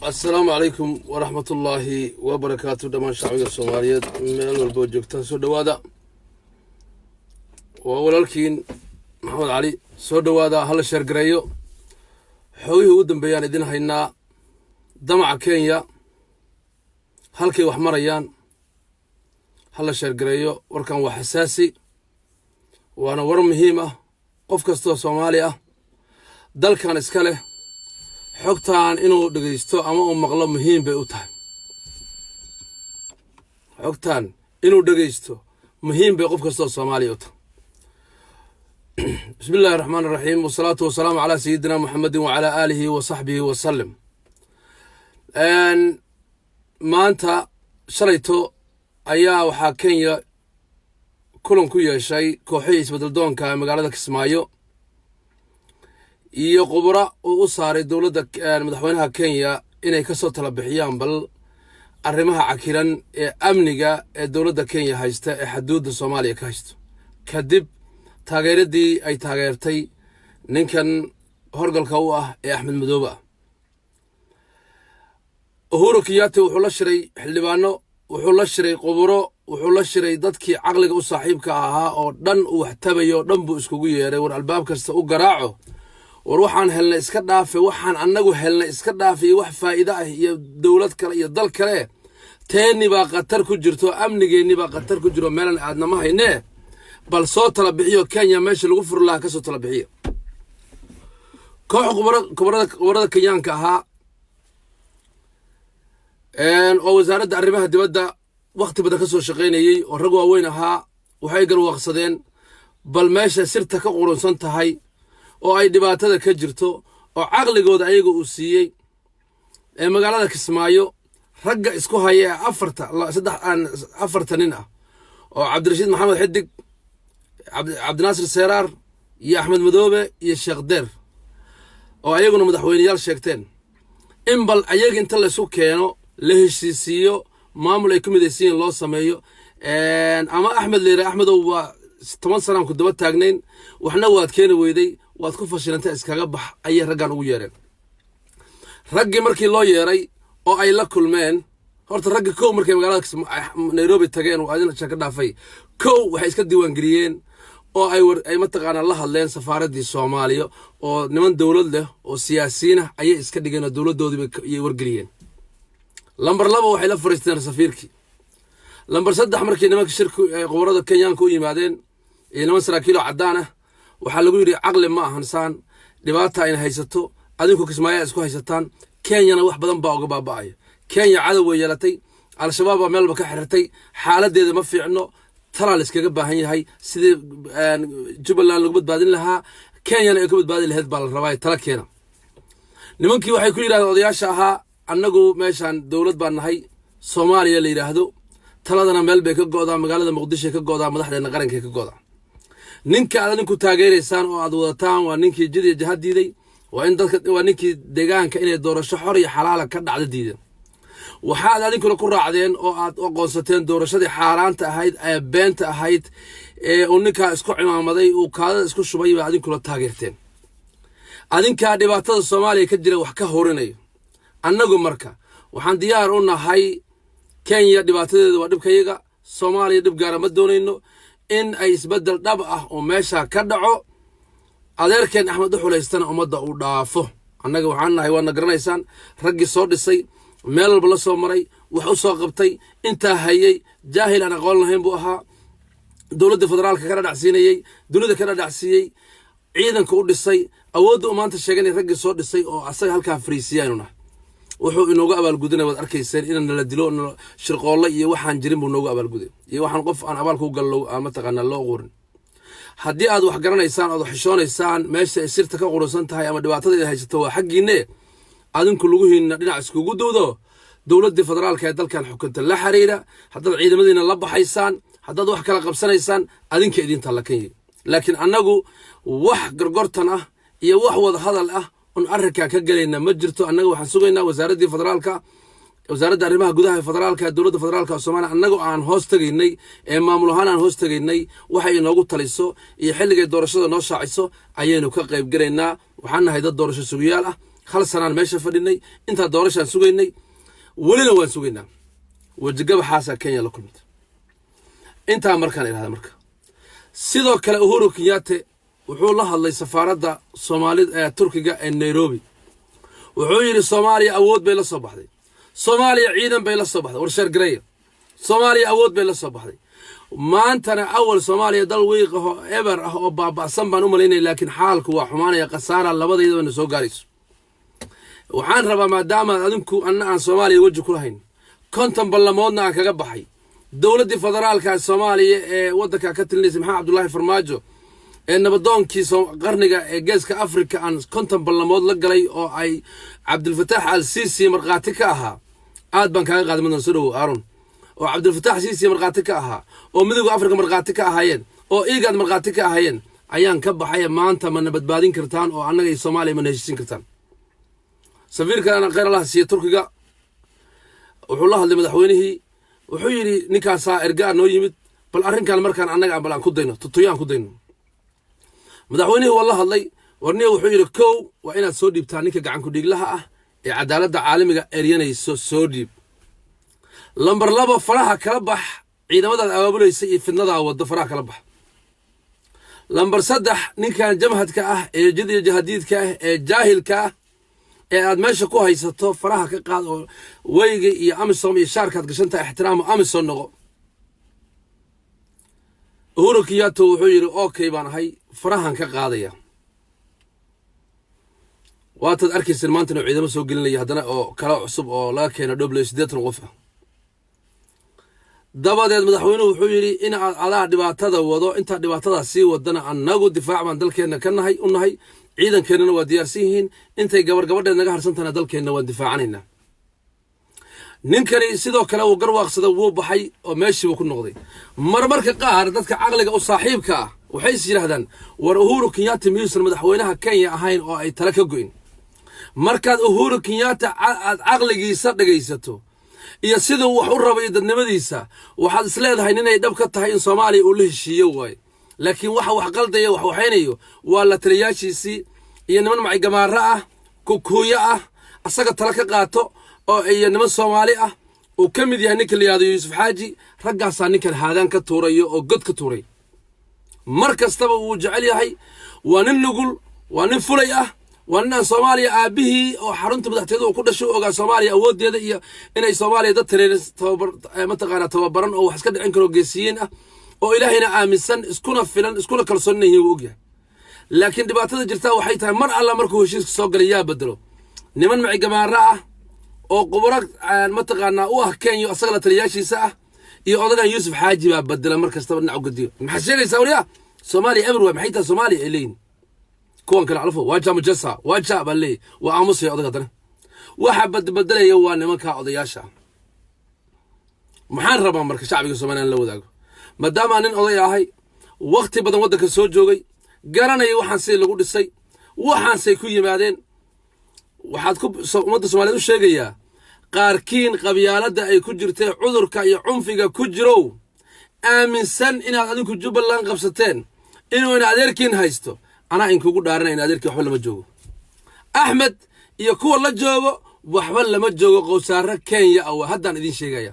السلام عليكم ورحمة الله وبركاته. دمان شعبي الصوماليات ميل والبوجوكتان سو دوادا وولالكين محمد علي سو دوادا هلا شرقريو حويه ودن بيان إدين هينا دمع كينيا هالكي وحمريان هلا شرقريو وركان وحساسي وانا ور مهمة قف كستو صوماليا دل كان اسكاله xogtaan inuu dhageysto ama uu maqlo muhiim bay u tahay xogtaan inuu dhageysto muhiim bay qof kasta oo Soomaaliya u tahay bismillaahir rahmaanir rahiim wasalaatu wasalaamu ala sayyidina muhammadin wa ala alihi wa sahbihi wa sallam maanta shalayto ayaa waxa Kenya kulan ku yeeshay kooxihii isbedel doonka magaalada Kismaayo iyo qubra oo u saaray dawladda madaxweynaha Kenya inay ka soo tala bixiyaan bal arrimaha cakiran ee amniga ee dawladda Kenya haysta ee xuduudda Soomaaliya ka haysto kadib taageeradii ay taageertay ninkan horgalka u ah ee Axmed Madoobe Uhuru Kenyatta wuxuu la shiray xildhibaano wuxuu la shiray qubro wuxuu la shiray dadkii aqliga u saaxiibka ahaa oo dhan uu wax tabayo dhan buu iskugu yeeray war albaab kasta u garaaco war waxaan helnay iska dhaafay waxaan anagu helnay iska dhaafay wax faa'iido ah iyo dawlad kale iyo dal kale teeni baa qatar ku jirto amnigeeni baa qatar ku jiro meelan aadnama haynee bal soo tala bixiyo Kenya meesha lagu fur lahaa ka soo tala bixiyo koox qubarada Kenyaanka ahaa oo wasaaradda arrimaha dibadda waqti badan ka soo shaqeynayay oo rag waaweyn ahaa waxay garwaaqsadeen bal meesha sirta ka qurunsan tahay oo ay dhibaatada ka jirto oo aqligooda ayaga uu siiyay ee magaalada Kismaayo ragga isku haya afarta nin ah oo Cabdirashiid Maxamed Xidig Cabdinaasir Seeraar iyo Axmed Madoobe iyo Sheekh Deer oo ayaguna madaxweynayaal sheegteen in bal ayaga inta la isu keeno la heshiisiyo maamul ay ku midaysiin loo sameeyo ama Axmed Leere Axmedow waa 10 sano ku daba taagnayn waxna waad keenay weyday waad ku fashilantay iskaga bax ay raggan ugu yeereen raggi markii loo yeeray oo ay la kulmeen horta ragga koow markay magaalada Nairobi tageen oo adina shaka dhaafay koow waxay iska diiwaan galiyeen oo ay mataqaana la hadleen safaaradii Soomaaliya oo niman dawlad leh oo siyaasiyiin ah ay iska dhigeen oo dawladoodii ay wargeliyeen lambar 2 waxay la fariisteen safiirkii lambar 3 markii nimanka shirku qubarada Kenyaanka u yimaadeen ee niman saraakiil oo cadaan ah waxa lagu yiri aqli ma ahan saan dhibaata ay haysato adinku Kismaayo isku haysataan Kenyana wax badan baa uga baaba'ay Kenya cadow way yeelatay al-shabaab meelba ka xirtay xaaladeeda ma fiicno talaal iskaga baahan yahay sidii Jubbaland lagu badbaadin lahaa Kenyana ay ku badbaadin lahayd baa la rabaa tala keena nimankii waxay ku yiraahdeen odayaasha ahaa annagu meeshan dawlad baan nahay Soomaaliya la yiraahdo taladana meel bay ka go'daa magaalada Muqdisho ka go'daa madaxdeena qaranka ka go'daa ninka aad idinku taageereysaan oo aad wadataan waa ninkii jidii jahad diiday waa in dadka waa ninkii deegaanka inay doorasho xor iyo xalaal ka dhacdo diiday waxa aad idinku ku raacdeen oo aad aqoonsateen doorashadii xaaraanta ahayd ee beenta ahayd ee uu ninka isku cimaamaday uu kaada isku shubay baa idinku la taageerteen adinka dhibaatada Soomaaliya ka jira wax ka horinayo annagu marka waxaan diyaar u nahay Kenya dhibaatadeeda waa dhibkayaga Soomaaliya dhib gaar ah ma doonayno in ay isbedel dhab ah oo meesha ka dhaco adeerkeen Axmed Xuleystana umada uu dhaafo annaga waxaan nahay waana garanaysaan raggi soo dhisay meel walba la soo maray wax u soo qabtay inta hayay jaahil aan aqoon lahayn buu ahaa dawladda federaalka ka dhacsiinayay dunida ka dhacsiiyay ciidanka u dhisay awoodda maanta sheeganay raggi soo dhisay oo asaga halka Fariisiyaanuna wuxuu inoogu abaalgudinay wad arkayseen in la dilo shirqoolle iyo waxaan jirin buu noogu abaalguday iyo waxaan qof aan abaal ku gallo ama taqaana loo qorin haddii aad wax garanaysaan oo xishoonaysaan meesha sirta ka qurunsan tahay ama dhibaatada ay haysato waa xaqiine adinku lagu hiina dhinac iskugu doodo dawladda federaalka ee dalkan xukunta la xiriira haddaad ciidamadiina la baxaysaan haddaad wax kala qabsanaysaan adinka idinta la keenay laakiin annagu wax gargortan ah iyo wax wada hadal ah on arrinka ka galayna ma jirto annaga waxaan sugaynaa wasaaradda federaalka wasaaradda arrimaha gudaha federaalka dawladda federaalka Soomaaliya annagu aan hoos tageynay ee maamul ahaan aan hoos tageynay waxa inoogu taliso iyo xilliga doorashada noo shaaciso ayaynu ka qayb galaynaa waxaan nahay dad doorasho sugiyaal ah hal sanaan meesha fadhinay inta doorashaan sugaynay walina waan sugaynaa wajigaba xaasa Kenya la kulmay inta markaan iraahdo marka sidoo kale Uhuru Kenyatta wuxuu la hadlay safaaradda Soomaalida ee Turkiga ee Nairobi wuxuu yiri Soomaaliya awood bay la soo baxday Soomaaliya ciidan bay la soo baxday warshar gareey Soomaaliya awood bay la soo baxday maantana awal Soomaaliya dal weeq ah ever ah oo baabaasan baan u maleynay laakiin xaalku waa xumaanaya qasaara labadeedaba soo gaarayso waxaan rabaa maadaama adinku aan Soomaaliya waji ku lahayn konton ballamoodna aan kaga baxay dawladda federaalka Soomaaliya ee wadanka ka tilinaysa Maxamed Abdullaahi Farmaajo ee nabadoonkii qarniga ee geeska Afrika aan konton ballamood la galay oo ay Abdul Fattah al-Sisi marqaati ka ahaa aad baan kaaga qaadmay soo dhaw Aaron oo Abdul Fattah al-Sisi marqaati ka ahaa oo midowga Afrika marqaati ka ahaayeen oo iigaad marqaati ka ahaayeen ayaan ka baxay maanta ma nabadbaadin kartaan oo annaga Soomaaliya ma heshiisin kartaan safiirka ana qeyr Allah si Turkiga wuxuu la hadlay madaxweynihii wuxuu yiri ninkaas ergaa noo yimid bal arrinkan markaan annaga aan ku dayno tutuyaan ku dayno madaxweynihii wala hadlay warniyo wuxuu yiri koow waa inaad soo dhiibtaan ninka gacan ku dhiglaha ah ee cadaaladda caalamiga eryanayso soo dhiib lambar 2 faraha kala bax ciidamada abaabulaysa iyo fidnada wada faraha kala bax lambar 3 ninkan jamhadka ah ee jahadiidka ah ee jaahilka ah ee aad meesha ku haysato faraha ka qaad oo weyga iyo amisom iyo shaarkaad gashanta ixtiraam amisom noqo Uhuru Kenyatta wuxuu yiri okay baan ahay farahan ka qaadaya waad arkaysan maanta inuu ciidamo soo gelinaya hadana oo kala cusub oo laga keenay W8 qof dabadeed madaxweynuhu wuxuu yiri in aad dhibaatada wado inta dhibaatada sii wadana anagu difaac baan dalkeena ka nahay u nahay ciidankeena waa diyaarsan yihiin intay gabadheed naga harsantana dalkeena waan difaacanayna ninkani sidoo kale uu garwaaqsada wuu baxay oo meeshii ku noqday marmarka qaar dadka aqliga u saaxiibka ah waxay yiraahdaan war Uhuru Kenyatta miyuusan madaxweynaha Kenya ahayn oo ay tala ka go'in markaad Uhuru Kenyatta aad aqligiisa dhageysato iyo sida wax u rabay dadnimadiisa waxaad isleedahay inay dhab ka tahay in Soomaaliya uu la heshiiyo way laakiin wax qaldaya wax waxaynayo waa la taliyaashiisi iyo niman macay gamaara ah kukuya ah asaga tala ka qaato oo ay niman Soomaali ah oo kamid yahay ninka liyaado Yuusuf Xaaji raggaas ninkan haadaan ka tuurayo oo god ka tuuray markastaba uu jecel yahay waa nin nugul waa nin fulay ah waa nin Soomaaliya aabihii oo xarunta madaxtooyada uu ku dhashay ogaa Soomaaliya awoodeeda iyo inay Soomaaliya dad tababaran oo wax iska dhicin karo geesiyiin ah oo ilaahayna aaminsan iskuna filan iskuna kalsoon yihiin uu ogyahay laakiin dhibaatada jirta waxay tahay mar alla markuu heshiiska soo galay yaa bedelo niman macay gamaara ah oo qubrad u ah Kenya asaga la taliyaashiisa ah iyo odagan Yuusuf Xaaji baa bedela markastaba dhinac u gadiyo maxaa sheegaysaa wariya Soomaaliya everywhere maxay tahay Soomaaliya ileen kuwan kala alfo waaja mujassa waaja balay waa aamusay odaga dan waxa badbadalaya waa nimanka odayaasha maxaan rabaa marka shacbiga Soomaaliyeed la wadaago maadaama nin oday ahay waqti badan wadanka soo joogay garanay waxaan si lagu dhisay waxaan say ku yimaadeen waxaad ku ummadda Soomaaliyeed u sheegayaa qaarkiin qabyaalada ay ku jirtay cudurka iyo cunfiga ku jiro aaminsan inaad adinku Jubbaland qabsateen inuu adeerkiin haysto ana in kugu dhaaranay in adeerkii waxba lama joogo Ahmed iyo kuwa la joogo waxba lama joogo qowsaara Kenya oo haddaan idin sheegaya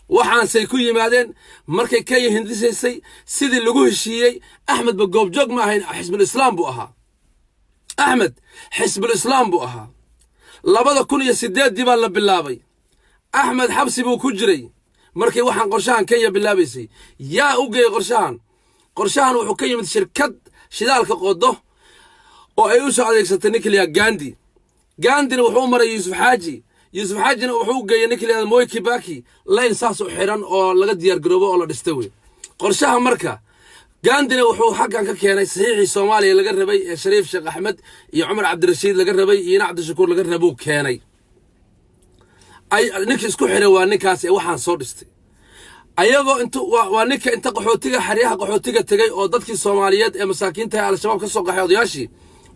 waxaan say ku yimaadeen markay Kenya hindisaysay sidii lagu heshiiyay Ahmed ba goob joog ma ahayn xisbul islaam buu ahaa Ahmed xisbul islaam buu ahaa 2008 baa la bilaabay Ahmed xabsi buu ku jiray markay waxaan qorshahan Kenya bilaabaysay yaa u geey qorshahan wuxuu ka yimid shirkad shidaalka qodo oo ay u soo adeegsatay Nicola Gandhi wuxuu maray Yuusuf Xaajina wuxuu geeyay Nicola Moi Kibaki line saas u xiran oo laga diyaar garoobo oo la dhistay way qorshaha marka Gandhi wuxuu xaqan ka keenay saxiixii Soomaaliya laga rabay ee Shariif Sheekh Axmed iyo Umar Cabdirashiid laga rabay iyo Cabdi Shakuur laga rabo keenay ay ninkii isku xiray waa ninkaas ee waxaan soo dhistay ayagoo waa ninka inta qaxootiga tagay oo dadkii Soomaaliyeed ee masaakiinta al-shabaab ka soo qaxay odayaashii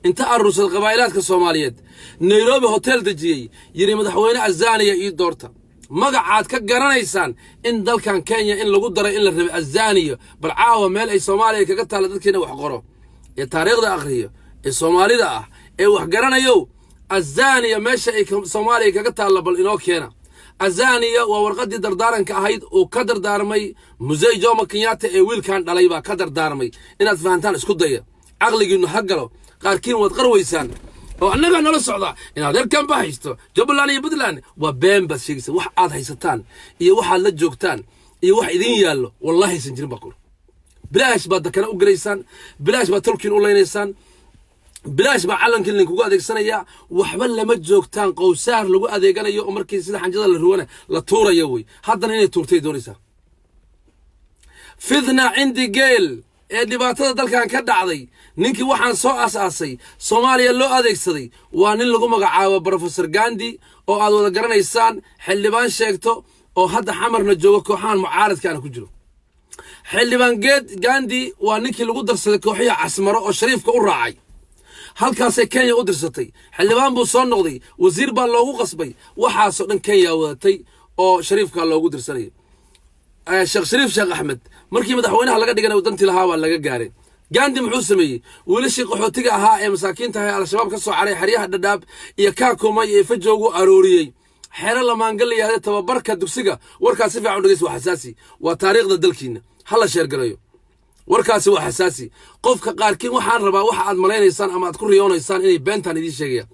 inta aruusad qabaailaadka Soomaaliyeed Nairobi hotel dajiyay yiri madaxweyne Azaniya iyo doorta magacaad ka garanaysaan in dalkan Kenya in lagu daray in la rabay Azaniya bal caawa meel ay Soomaaliya kaga taala dadkeena wax qoro ee taariikhda akhriyo ee Soomaalida ah ee wax garanayo الزانية ماشي سوماليا كقطع بل إنو كينا الزانية وورقدي دردارن كأهيد وكدر دارمي مزي جوما كنياتا ويل كان دليبا كدر دارمي إن فهمتان اسكو دايا عقلي إنه حقلو قاركين وتقرويسان وأننا نلا الصعداء إن هذا كان بحيستو جبلاني بدلاني وبين بس شيء واحد عاد هيستان إيه واحد لجوكتان إيه واحد إذين يالله والله سنجرين بقول بلاش بعد كنا أقريسان بلاش بعد تركين أولين إنسان بلاش بعد علن كلن كوجا ذيك سنة يا وحبل لما جوكتان قوسار لو أذيك أنا يوم مركز سيد حنجد الروانة لطورة يوي هذا نيني تورتي دونيسا فذنا عندي جيل اللي بعتذر ذلك كان كذا عضي نينكي واحد صو أساسي سوماليا لو أذيك صدي وأنا اللي قوم عاوى بروفيسور غاندي أو عضو ذكرنا إنسان حلبان شيكتو أو هذا حمر نجوا كوحان معارض كانوا كجلو حلبان جد غاندي ونينكي اللي قدر صدق كوحية عسمرة أو شريف كأوراعي halkaasay Kenya u dirsatay xildhibaan buu soo noqday wasiir baa loogu qasbay waxaas oo dhan Kenya wadatay oo shariifka loogu dirsanay Sheekh Shariif Sheekh Ahmed markii madaxweynaha laga dhigay wadantii lahaa waa laga gaaray Gandhi muxuu sameeyay wiilashii qaxootiga ahaa ee masaakiinta ah al-shabaab ka soo caray xariyaha dhadhaab iyo Kakuma iyo Fajoogu arooriyay xeero la maangal yahay tababarka dugsiga warkaas si fiican u dhageys waa xasaasi waa taariikhda dalkiina hala sheer garayo warkaasi waa xasaasi qofka qaarkiin waxaan rabaa waxa aad maleynaysaan ama aad ku riyoonaysaan inay beentan idin sheegayaan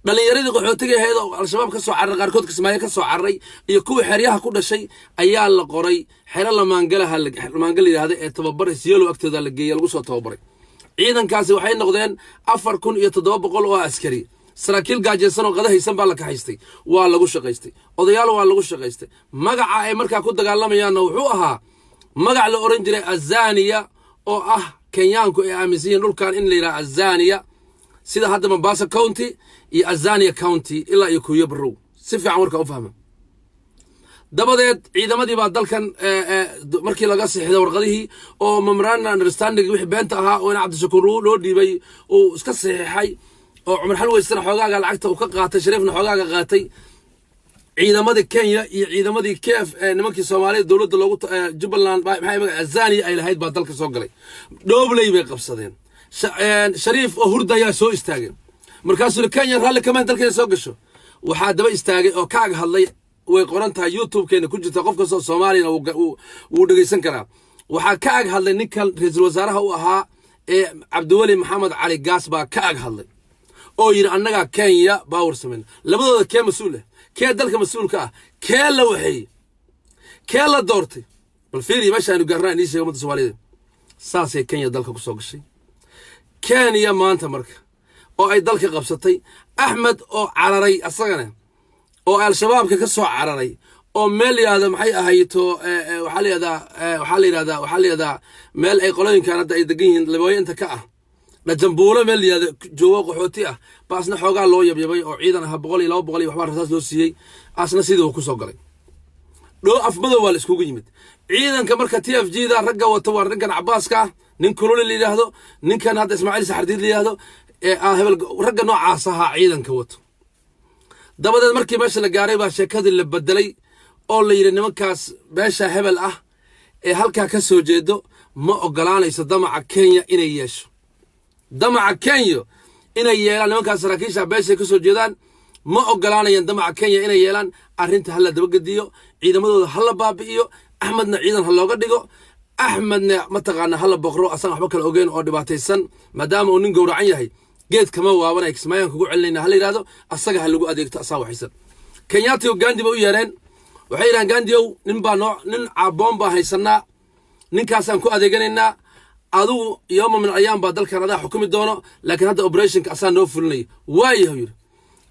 dhalinyaradii qaxootiga ahayd oo al-shabaab ka soo caray qaarkood Kismaayo ka soo caray iyo kuwii xeryaha ku dhashay ayaa la qoray xero la maangal yiraahdo ee tababar siyaalo agteeda la geeyay lagu soo tababaray ciidankaasi waxay noqdeen 4700 oo askari saraakiil gaajeysan oo qadahaysan baa la ka haystay waa lagu shaqaystay odayaal waa lagu shaqaystay magaca ay markaa ku dagaalamayaan wuxuu ahaa magac la oran jiray azaniya oo ah Kenyaanku ay aaminsan dhulkan in la yiraahdo azaniya sida hadda Mombasa County iyo Azania County ilaa iyo Kuya Barrow si fiican warka u fahma dabadeed ciidamadii baa dalkan markii laga saxiixday warqadihii oo memorandum understanding wixii beenta ahaa oo Cabdishakuur loo dhiibay oo iska saxiixay oo Umar Xalweysan xogaaga lacagta uu ka qaatay Shariifna xogaaga qaatay ciidamadii Kenya iyo ciidamadii KF nimankii Soomaaliyeed dawladda loogu Jubbaland maxay Azania ay lahayd baa dalka soo galay doobley bay qabsadeen Shariif oo hurdaya soo istaagay markaasuu Kenya raalli kama dalka soo gasho waxa daba istaagay oo kaaga hadlay way qoran tahay YouTube-keena ku jirta qof kasta oo Soomaaliya uu dhageysan karaa waxa kaaga hadlay ninkan ra'iisul wasaaraha uu ahaa ee Cabdiwali Maxamed Cali Gaas baa kaaga hadlay oo yiri annaga Kenya baawar sameyn labadooda kee mas'uul ah kee dalka mas'uulka ah kee la waxay kee la doortay bal fiiri meeshaan gaarnaa inii sheegay ummadda Soomaaliyeed saasay Kenya dalka ku soo gashay Kenya maanta marka oo ay dalka qabsatay Ahmed oo cararay asagana oo al-shabaabka ka soo cararay oo meel yaada maxay ahayto waxa la yiraahdaa meel ay qolooyinkan hadda ay degan yihiin labooyinta ka ah la jambuulo meel yaada joogo qaxooti ah baasna xoogaa loo yabyabay oo ciidan ah 100 iyo 200 waxba rasaas loo siiyay asna sidii uu ku soo galay dhoo afmada waa la iskugu yimid ciidanka marka TFG da ragga wata war ninkan Cabaaska nin kulul la yiraahdo ninkan hadda Ismaaciil Saxardiid la yiraahdo hebel ragga noocaas ah ciidanka wato dabadeed markii meesha la gaaray baa sheekadii la bedelay oo la yiri nimankaas beesha hebel ah ee halka ka soo jeedo ma ogolaanayso damaca Kenya inay yeesho damaca Kenya inay yeelaan nimankaas saraakiisha beesha ka soo jeedaan ma ogolaanayaan damaca Kenya inay yeelaan arrinta hal la dabagadiyo ciidamadooda hal la baabi'iyo Ahmedna ciidan hal looga dhigo Ahmedna ma taqaana hal boqro asan waxba kala ogeyn oo dhibaataysan maadaama uu nin gowracan yahay geed kama waabanay Kismaayo kugu celinayna hal yiraahdo asaga hal lagu adeegto asaa waxaysan Kenyaati oo Gandhi ba u yeereen waxay yiraahdeen Gandhi nin baa nin aaboon baa haysanaa ninkaasaan ku adeeganaynaa adigu yooma min ayaan baa dalkan adaa xukumi doono laakiin hadda operationka asaa noo fulinay waayo yiri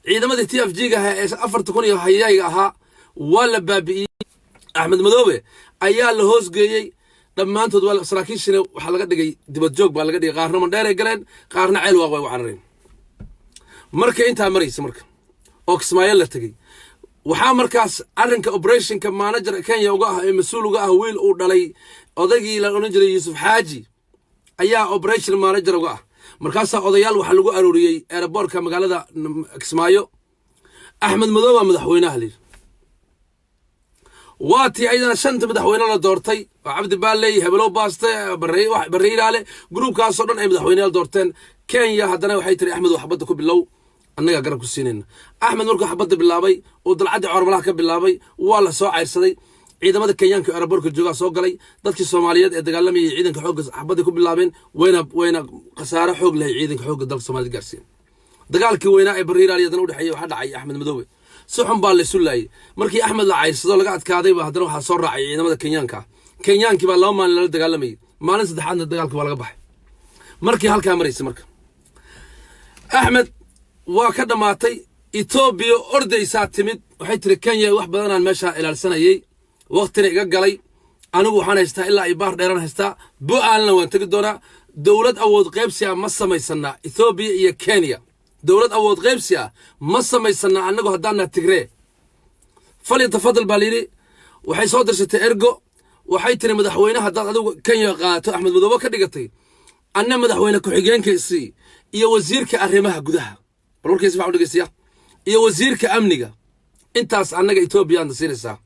ciidamadii TFG-ga ee 4,000 iyo hayayga ahaa wala baabi'iyay Ahmed Madoobe ayaa la hoos geeyay dhammaantood wala saraakiishina waxa laga dhigay dibad joog baa laga dhigay qaarna mandheer ay galeen qaarna ceel waaq way u carareen marka inta maraysa marka oo Kismaayo la tagay waxa markaas arrinka operationka manager Kenya uga ah ee mas'uul uga ah wiil uu dhalay odaygii la oran jiray Yusuf Xaaji ayaa operation manager uga ah markaas odayaal waxa lagu arooriyay airportka magaalada Kismaayo Ahmed Madoobe madaxweynaha leh waati aydan shanta madaxweyne la doortay Cabdi Baaley hebelo baaste Barreiraale groupkaas oo dhan ay madaxweynayaal doorteen Kenya haddana waxay tiri Ahmed waxbada ku bilow annagaa garab ku siinayna axmed markuu xabadda bilaabay oo dalcaddi cormalaha ka bilaabay waa la soo cayrsaday ciidamada kenyaanka aerobortka joogaa soo galay dadkii soomaaliyeed ee dagaalamayay ciidanka xoogga xabadday ku bilaabeen wayna khasaare xoog lahay ciidanka xoogga dalka soomaaliyed gaarsiin dagaalkii weynaa ee bariiraal iyadana u dhexeeyay waxaa dhacay axmed madoobe si xun baa la isu laayay markii axmed la cayrsado laga adkaadayba haddana waxaa soo raacay ciidamada kenyaanka kenyaankii baa 2 maalin lala dagaalamayay maalin saddexaadna dagaalka waa laga baxay markii halkaa maraysay marka axmed waa ka dhammaatay etoobiya ordaysaa timid waxay tiri kenya wax badanaan meeshaa ilaalsanayay waqtina iga galay anigu waxaan haystaa ilaa ay baar dheeraan haystaa bu'aalna waan tegi doonaa dowlad awood qaybsi ah ma samaysanaa etoobiya iyo kenya dowlad awood qaybsi ah ma samaysanaa annagu haddaanna tigree fal tafadal baa layidhi waxay soo dirsatay ergo waxay tiri madaxweyne haddaad adigu kenya qaato axmed madoobe ka dhigatay anna madaxweyne ku-xigeenkiisii iyo wasiirka arrimaha gudaha bal warkiisa waxaa u dhegeystayaa iyo wasiirka amniga intaas annaga etoobiya aadna siinaysaa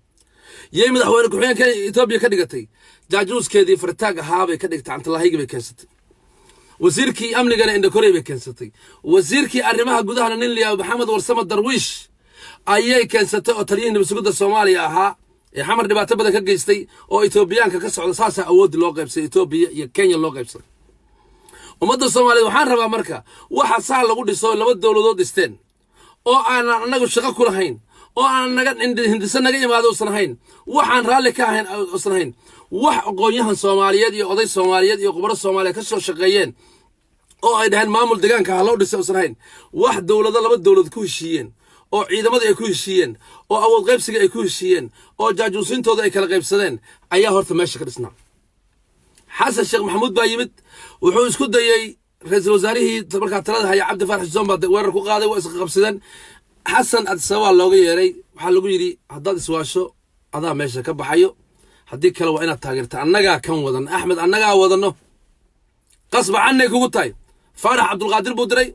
yay madaxweyne ku-xigeenka etoobiya ka dhigatay jaajuuskeedii fartaag ahaabay ka dhigtay cantalaahaygi bay keensatay wasiirkii amnigana indhakorey bay keensatay wasiirkii arrimaha gudahana nin liyaa maxamed warsame darwiish ayay keensatay oo taliyihii nabadsuguda soomaaliya ahaa ee xamar dhibaato badan ka geystay oo etoobiyaanka ka socda saasaa awooddi loo qaybsaday etoobiya iyo kenya loo qaybsaday ummadda soomaaliyeed waxaan rabaa marka waxa saa lagu dhiso 2 dowladood dhisteen oo aanan annagu shaqo ku lahayn oo aan naga hindisa naga imaado uusan ahayn waxaan raalli ka ahayn uusan ahayn wax aqoonyahan soomaaliyeed iyo oday soomaaliyeed iyo khubaro soomaaliyeed ka soo shaqeeyeen oo ay dhaheen maamul deegaanka ha loo dhisay uusan ahayn wax dowlado 2 dowlad ku heshiiyeen oo ciidamada ay ku heshiiyeen oo awood qaybsiga ay ku heshiiyeen oo jaajuusintooda ay kala qaybsadeen ayaa horta meesha ka dhisnaa xasan sheekh maxamuud baa yimid wuxuu isku dayay ra'iisul wasaarihii markaa talada haya cabdi faarax xuseen baa weerar ku qaaday waa isqa qabsadeen xasan adsabaa looga yeeray waxaa lagu yidhi haddaad iswaasho adaa meesha ka baxayo haddii kale waa inaad taageerta annagaa kan wadan axmed annagaa wadanno qasba cannay kugu tahay faarax cabdulqaadir buu diray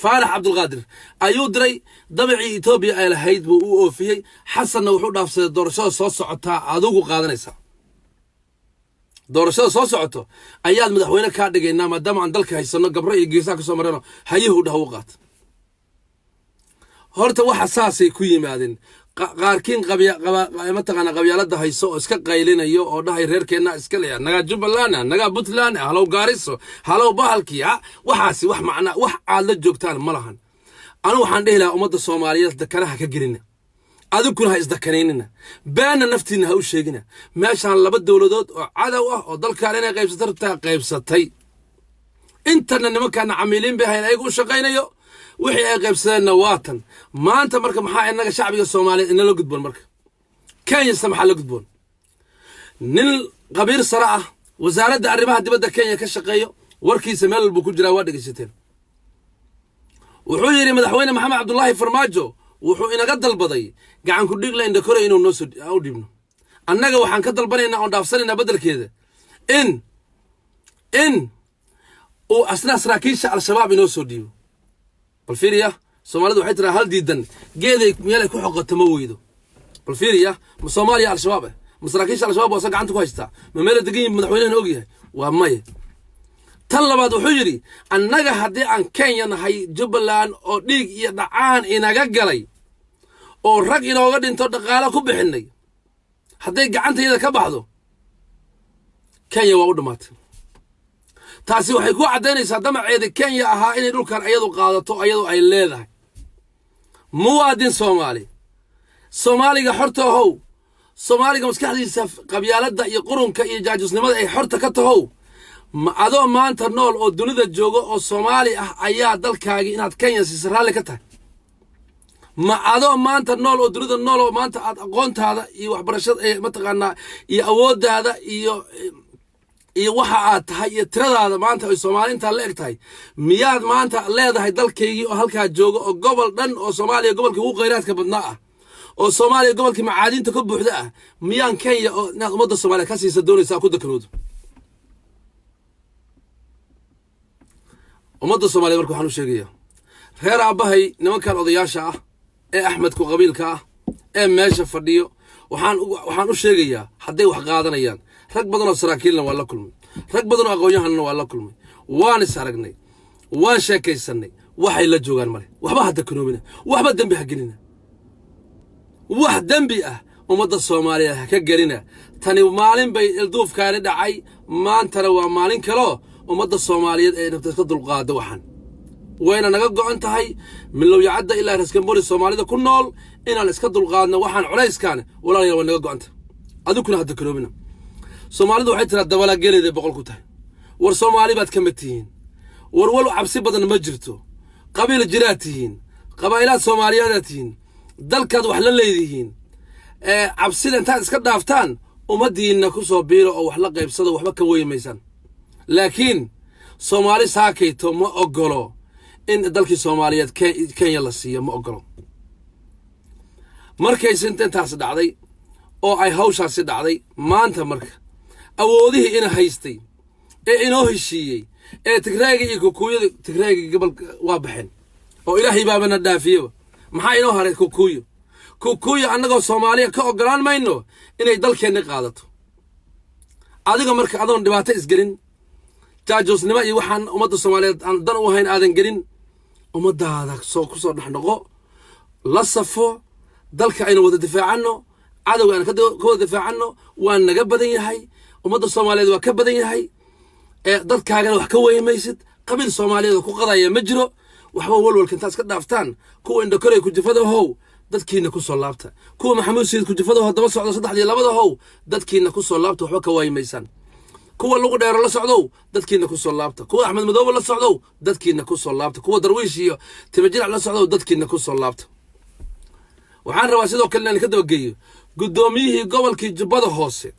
faarax cabdulqaadir ayuu diray dabacii etoobiya ay lahayd buu u oofiyey xasanna wuxuu dhaafsaday doorashada soo socotaa adigu qaadanaysaa doorashada soo socoto ayaad madaxweyne kaa dhigaynaa maadaama aan dalka haysanno gabro iyo geesaha ka soo marano hayuhu dhah u qaata horta waxa saasay ku yimaadeen qaarkiin mataqaana qabyaalada hayso oo iska qaylinayo oo dhahay reerkeenna iska leeya nagaa jubbaland nagaa puntland halow gaariso halow bahalkii waxaasi wax macnaa wax aad la joogtaan ma lahan anu waxaan dhihi lahaa ummadda soomaaliyeed dakanaha ka gelina aduguna ha isdakanaynina beena naftiina ha u sheegina meeshaan 2 dowladood oo cadow ah oo dalkaan inay qaybsatartaa qaybsatay intana nimankaana camiiliin bay hayn ayagu u shaqaynayo wixii ay qaybsadeenna waatan maanta marka maxaa inaga shacbiga soomaaliyeed inala gudboon marka kenyasa maxaa la gudboon nin qabiir sare ah wasaaradda arrimaha dibadda kenya ka shaqeeyo warkiisa meel walbuu ku jiraa waa dhegaysateen wuxuu yidhi madaxweyne maxamed cabdullaahi farmaajo wuxuu inaga dalbaday gacan ku dhig la indhakore inuu noo soo u dhibno annaga waxaan ka dalbanaynaa oon dhaafsanaynaa beddelkeeda in uu asna saraakiisha al-shabaab inoo soo dhiibo bal fiiriya soomaalidu waxay tiraa hal diidan geeday meelay ku xoqato ma weydo bal fiiriya ma soomaaliya al-shabaab ma saraakiisha al-shabaab waa gacanta ku haystaa ma meel degan madaxweynaha og yahay waa maya tan labaad wuxuu yidhi annaga haddii aan kenya nahay jubbaland oo dhiig iyo dhacaan inaga galay oo rag inooga dhinto dhaqaalo ku bixinay hadday gacantayada ka baxdo kenya waa u dhammaatay taasi waxay ku caddaynaysaa damaceeda kenya ahaa inay dhulkan ayadu qaadato ayadu ay leedahay muwaadin soomaaliga xorta ahow soomaaliga maskaxdiisa qabyaaladda iyo qurunka iyo jaajusnimada ay xorta ka tahow ma adoo maanta nool oo dunida jooga oo soomaali ah ayaa dalkaagii inaad kenya siisa raalli ka tahay ma adoo maanta nool oo dunida nool oo maanta aad aqoontaada iyo waxbarashada mataqaanaa iyo awooddaada iyo waxa aad tahay iyo tiradaada maanta ay Soomaaliinta la eg tahay miyaad maanta leedahay dalkaygii oo halka jooga oo gobol dhan oo Soomaaliya gobolka ugu kheyraadka badnaa ah oo Soomaaliya gobolkii macaadinta ka buuxda ah miyaan Kenya oo ummadda Soomaaliya ka siisa doonaysa ku dakanoodo ummadda Soomaaliya markuu waxaan u sheegayaa reer aabahay nimankan odayaasha ah ee Axmed ku qabiilka ah ee meesha fadhiyo waxaan u sheegayaa hadday wax qaadanayaan rag badan oo saraakiilna waa la kulmay rag badan oo aqoonyahanna waa la kulmay waan is aragnay waan sheekaysanay waxay la joogaan male waxba hadda kanoobina waxba dambi ha gelina wax dambi ah ummadda Soomaaliyeed ha ka gelina tani maalin bay ilduufkaani dhacay maantana waa maalin kale ummadda Soomaaliyeed ee nafta ka dulqaado waxan wayna naga go'an tahay milow yacada ilaa raskambori Soomaalida ku nool inaan iska dulqaadno waxaan culayskaan walaalayaal waa naga go'anta adukuna hadda kanoobina Soomaalidu waxay tiraa dabala geleede boqol ku tahay war Soomaali baad ka matihiin war wal cabsi badan ma jirto qabiil jiraatihiin qabaa'ilad Soomaaliyeed dalkaad wax la leeyihiin cabsida intaad iska dhaaftaan umadiina ku soo biiro oo wax la qaybsado waxba ka weymaysan laakiin Soomaali saakayto ma ogolo in dalkii Soomaaliyeed Kenya la siiyo ma ogolo markay intaas dhacday oo ay hawshaasi dhacday maanta marka awoodihii ina haystay ee inoo heshiiyey ee Tigreega iyo Kukuyada Tigreega gobolka waa baxeen oo Ilaahay baabana dhaafiyay maxaa inoo haray Kukuyo annagoo Soomaaliya ka ogolaan mayno inay dalkeena qaadato adiga marka adoon dhibaato isgelin jaajusnimo iyo waxaan ummadda Soomaaliyeed aan dan u hayn aadan gelin ummadaada ku soo dhaxnoqo la safo dalka aynu wada difaacano cadawga aan ka wada difaacano waan naga badan yahay ummadda Soomaaliyeed waa ka badan yahay dadkaagana wax ka weymaysid qabiil Soomaaliyeed ku qadaya ma jiro waxba walwalka intaas ka dhaaftaan kuwa indhakore ku jifada how dadkiina ku soo laabta kuwa Maxamuud Sayid ku jifada daba socdo saddexdii labada how dadkiina ku soo laabta waxba ka weymaysan kuwa lagu dheero la socdo dadkiina ku soo laabta kuwa Axmed Madoobe la socdo dadkiina ku soo laabta kuwa Darwiish iyo Timajirac la socdo dadkiina ku soo laabta waxaan rabaa sidoo kale inaan ka dabageeyo gudoomiyihii gobolkii Jubbada Hoose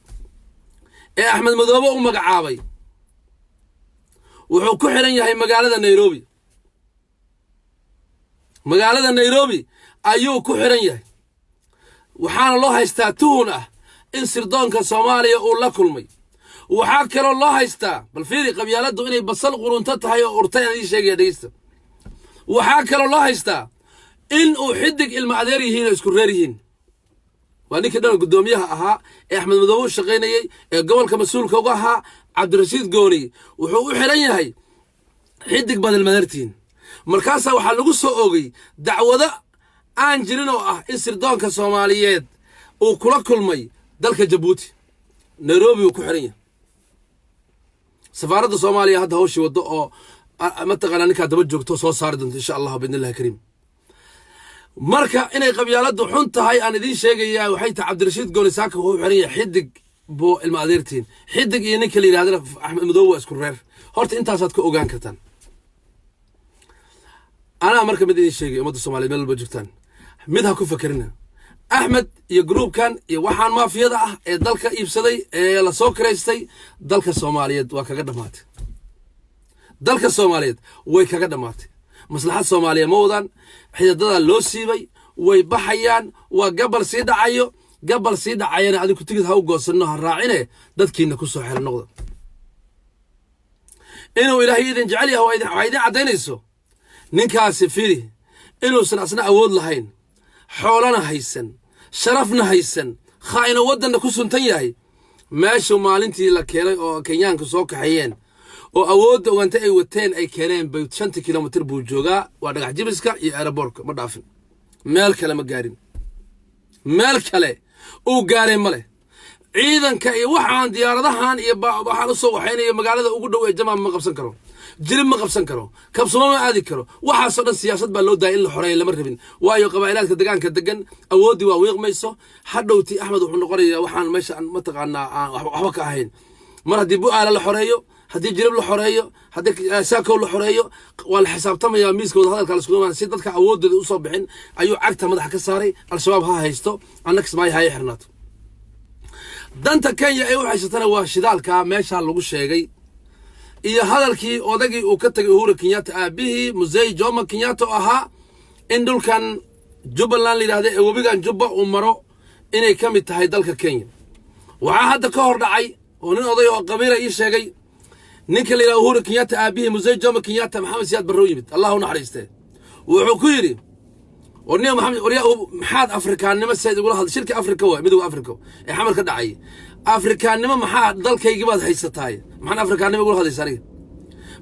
ee Axmed Madoobe u magacaabay wuxuu ku xiran yahay magaalada Nairobi ayuu ku xiran yahay waxaana loo haystaa tuhun ah in sirdoonka Soomaaliya uu la kulmay waxaa kaloo loo haystaa bal fiiri qabyaaladu inay basal qurunta tahay oo urtay aan sheegay dhageysta waxaa kaloo loo haystaa in uu xidig ilma adeer yihiin isku reer yihiin waa ninkii dhan gudoomiyaha ahaa ee Axmed Madoobe shaqeynayay ee gobolka mas'uulka uga ahaa Cabdirashiid Gooni wuxuu u xiran yahay xidig badal madartiin markaas waxa lagu soo oogay dacwada aan jirin oo ah in sirdoonka Soomaaliyeed uu kula kulmay dalka Djibouti Nairobi uu ku xiran yahay safaaradda Soomaaliya hadda hawshii wado oo ma taqaana ninka daba joogto soo saari doonto insha Allah biidnillaahi kariim marka inay qabyaaladu xun tahay aan idin sheegayaa waxay tahay Cabdirashiid Gooni saaka wuxuu xiran yahay xidig boo ilma adeertiin xidig iyo ninka la yiraahdo Axmed Madoobe isku reer horta intaasaad ka ogaan kartaan أنا مركب مدينة شيء أمد الصومالي من البجوتان مدها كوفة كرنا أحمد يجروب كان يوحنا ما في هذا دلك يبصدي لا سوكريستي دلك الصومالية وكقدمات دلك الصومالية وكقدمات مصلحة الصومالية موضا حيث ضد اللوسيبي ويبحيان وقبل سيد عيو قبل سيد عينا هذه كنت تجد هوجس إنه الراعينه دتك إنه كسر حر النقطة إنه إلهي إذا جعلها وإذا عدينيسو ninkaasi firi inuusan asna awood lahayn xoolana haysan sharafna haysan khaayna wadanna ku suntan yahay meesha maalintii la keenay oo Kenyaanka soo kaxayeen oo awoodda wanta ay wateen ay keeneen bay 5 kilomitir buu joogaa waa dhagax jibiska iyo aeroportka ma dhaafin meel kale ma gaarin meel kale uu gaaray male ciidanka iyo waxaan diyaaradahan iyo waxaan u soo waxaynaya magaalada ugu dhow ee Jamaam ma qabsan karo جرم ما قبسن كرو كبسوا ما عادي كرو وحصل السياسة باللود ده إلا حرية لما رهبين وأيو قبائلات كدجان كدجان أودي وويق ميسو حدوتي أحمد وحنا قرية وحنا مش ما تقعنا وحبك أهين مرة دي بقى على الحرية هدي جرب الحرية هدي ساكو الحرية والحساب تم يا ميسكو هذا كان سكون سيد ذلك أود الأصابعين أيو عكت مدح كساري الشباب ها هيستو عنك معي هاي حرنات دانتا كان يا أيوة عشتنا وشدال كماشى اللي وش جاي iyo hadalkii odagii uu ka tagay Uhuru Kenyatta aabihii Mzee Jomo Kenyatta ahaa in dhulkan Jubbaland yiraahdo ee wabigan Jubba uu maro inay ka mid tahay dalka Kenya waxa hadda ka hor dhacay oo nin oday oo qabiila ii sheegay ninka la yiraahdo Uhuru Kenyatta aabihii Mzee Jomo Kenyatta Maxamed Siyaad Barrow yimid Allahu naxariistay wuxuu ku yiri ورني محمد وريا محاد أفريقيا نما سيد يقول هذا شركة أفريقيا مدو أفريقيا حمل كدعي أفريقيا نما محاد ضل كي يجيب هذا هيستاي محن أفريقيا نما يقول هذا سريع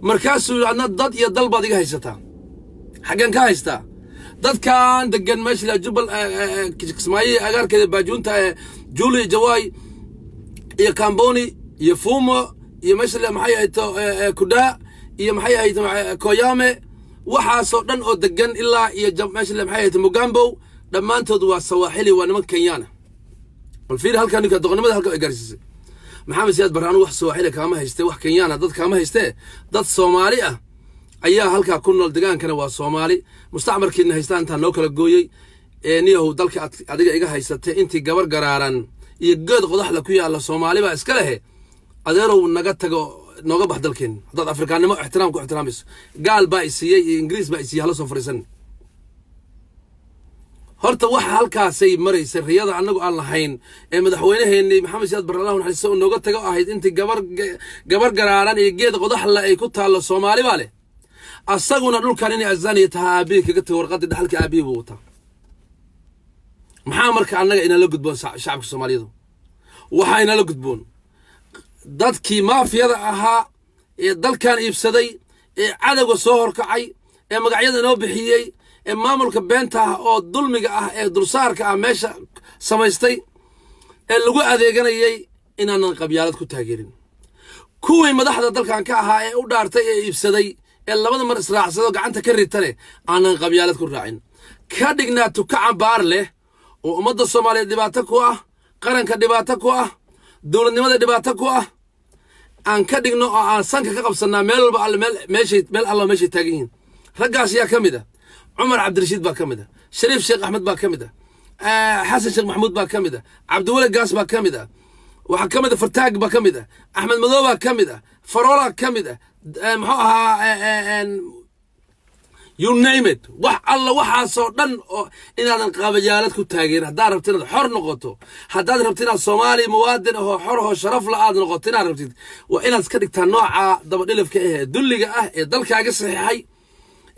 مركز عندنا ضد يضل بعض هيستا حقن كايستا دad كان دقن ماشي جبل كسماية أجار كده باجونتا جولي جواي يا كامبوني يا فومو يا ماشي محيا كودا يا محيا كويامة وحاسو دن أو دقن إلا يا ماشي محيا موجامبو لما أنتوا دوا سواحلي وأنا من كيانا والفير هل كانوا كدقن ما هل كانوا إجارسي محمد سياد برهان wax Soomaali kaama haystay wax Kenyaana dad kaama haystay dad Soomaali ah ayaa halka ku nool deegaankana waa Soomaali mustacmarkiina haystaan inta loo kala gooyay niyahu dalka adiga iga haysatay intii gabar garaaran iyo geed qodax la ku yaala Soomaali ba iska leh adeerow naga tago nooga bax dalkeen dad Afrikaanimo ixtiraam ku ixtiraamayso gaal baa isiyay Ingiriis baa isiyay hala soo fariisan horta waxa halkaasay maraysay riyada anagu aan lahayn ee madaxweynaheennii maxamed siyaad barallahu naxariiso oo nooga tago ahayd intii gabar garaaran iyo geed qodax la ay ku taalo Soomaali baa leh asaguna dhulkan inay azaniya tahay aabii kaga tagay warqadii dhaxalka aabii buu wataa maxaa marka anaga ina la gudboon shacabka Soomaaliyeed waxa ina la gudboon dadkii maafiyada ahaa ee dalkan iibsaday ee cadawga soo horkacay ee magacyada inoo bixiyay ee maamulka beenta ah oo dulmiga ah ee dulsaarka ah meesha samaystay ee lagu adeeganayay inaanan qabyaalad ku taageerin kuwii madaxda dalkan ka ahaa ee u dhaartay ee iibsaday ee labada mar israacsado gacanta ka ritane aanan qabyaalad ku raacin ka dhignaato ka cambaar leh oo ummadda Soomaaliyeed dhibaato ku ah qaranka dhibaato ku ah dawladnimada dhibaato ku ah aan ka dhigno oo aan sanka ka qabsanaa meel walba meel alla meesha taagan raggaas yaa kamid ah عمر عبد الرشيد با كمده شريف شيخ احمد با كمده حسن شيخ محمود با كمده عبد الولي قاس با كمده waxa kamida fartaag ba kamida axmed madow ba kamida farola kamida maxaa you name it wax alla waxa soo dhan oo inaadan qabayaalad ku taageer hadaa rabtid inaad xor noqoto hadaa rabtid inaad Soomaali muwaadin oo xor oo sharaf la aad noqoto inaad rabtid waa inaad ka dhigtaa nooca daba dhilifka ah dulliga ah ee dalkaaga saxiixay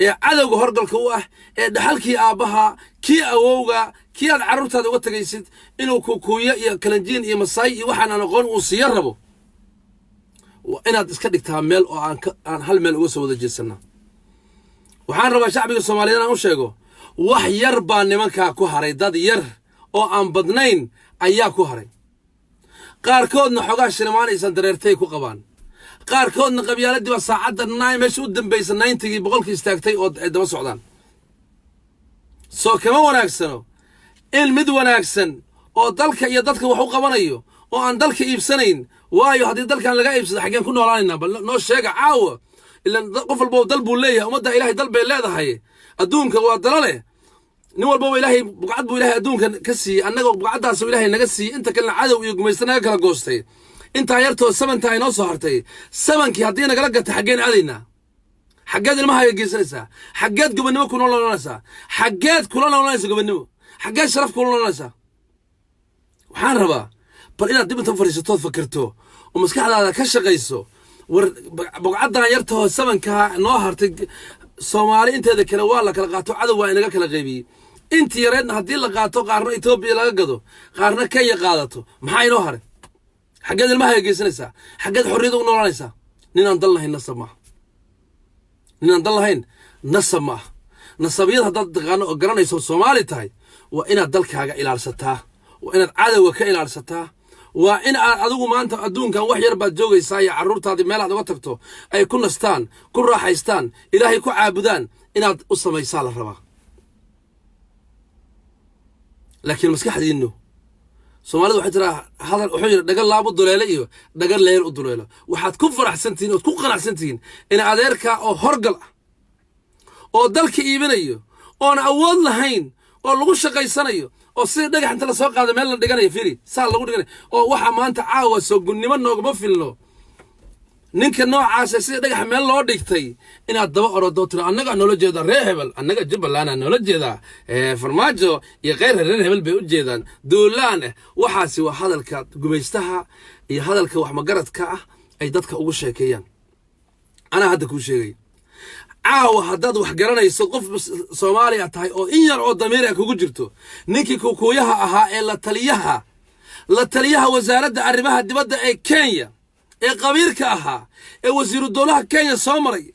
ee cadawga horgalka u ah ee dhaxalkii aabaha kii awowga kii aad carruurtaada uga tagaysid inuu kuuya iyo kalanjiin iyo masaay iyo waxaan aan aqoon uu siya rabo inaad iska dhigtaa meel oo aan hal meel uga soo wada jeesanaa waxaan rabaa shacbiga Soomaaliyeed inaan u sheego wax yar baa nimanka ku haray dad yar oo aan badnayn ayaa ku haray qaarkoodna xogaa shirmaanaysan dareertay ku qabaan qaarkoodna qabyaaladii waa saacadda meesha u dambaysa 90gii boqolkii istaagtay oo ay daba socdaan soo kama wanaagsano in mid wanaagsan oo dalka iyo dadka wax u qabanayo oo aan dalka iibsanayn waayo haddii dalkan laga iibsado xageen ku noolaanayna bal noo sheega caawa ilaan qof walba dal buu leeyahay ummadda ilaahay dal bay leedahay adduunka waa dalale nin walba ilaahay buqcad buu ilaahay adduunkan ka siiyey annaga buqcadaas ilaahay naga siiyey inta kale cadow iyo gumaysta naga kala goostay inta yartoo 7 ay noo soo hartay 7kii hadii nagala gato xageen aadayna xageed ilmaha ay geysanaysaa xageed gobonimo ku noolaanaysaa xageed kula noolaanaysaa gobonimo xageed sharaf ku noolaanaysaa waxaan rabaa bal inaad dib inta fariisato fakirto oo maskaxdaada ka shaqayso war buqcadan yartoo 7ka noo hartay Soomaali inteeda kale waa la kala qaato cadow waa inaga kala qaybiyay intii yareedna hadii la qaato qaarna Itoobiya laga gado qaarna Kenya qaadato maxay inoo haray حاجات المها يجيسنسا حاجات حريته ونورانسا نين نضل هين نصب نين نضل هين نصب ما نصبيات هذا قرنا يسوي Soomaali تاي وإن الدل كهجا إلى الستة وإن العدو كإلى الستة وإن عدو ما أنت أدون كان واحد يربى جوجي ساي عرورت هذه مال هذا وتكتو أي كل ستان كل راح يستان إلهي كو عابدان إن أصلا يسال الربا لكن المسكحة دي إنه Soomaalidu waxay tiraa hadal wuxuu yiri dhagal laabo duleelo iyo dhagal leer u duleelo waxaad ku faraxsantiin oo ku qanacsantiin in adeerka oo horgal ah oo dalka iibinayo oo aan awood lahayn oo lagu shaqaysanayo oo si dhagax inta la soo qaado meel la dhiganayo firi saa lagu dhiganayo oo waxa maanta caawa soo gunnimo noogama filno ninka noocaas si dhagax meel loo dhigtay inaad daba orodo tiro annaga nolol jeeda reehebel annaga jubbaland nolol jeeda farmaajo iyo qeyr reehebel bay u jeedaan duulaan waxaasi waa hadalka gumaystaha iyo hadalka wax magaradka ah ay dadka ugu sheekeeyaan ana hadda ku sheegay caawa haddaad wax garanayso qof Soomaali ah tahay oo in yar oo dameer ah kugu jirto ninkii kuuyaha ahaa ee la taliyaha wasaaradda arrimaha dibadda ee Kenya ee qabiirka ahaa ee wasiiru dowlaha Kenya soo maray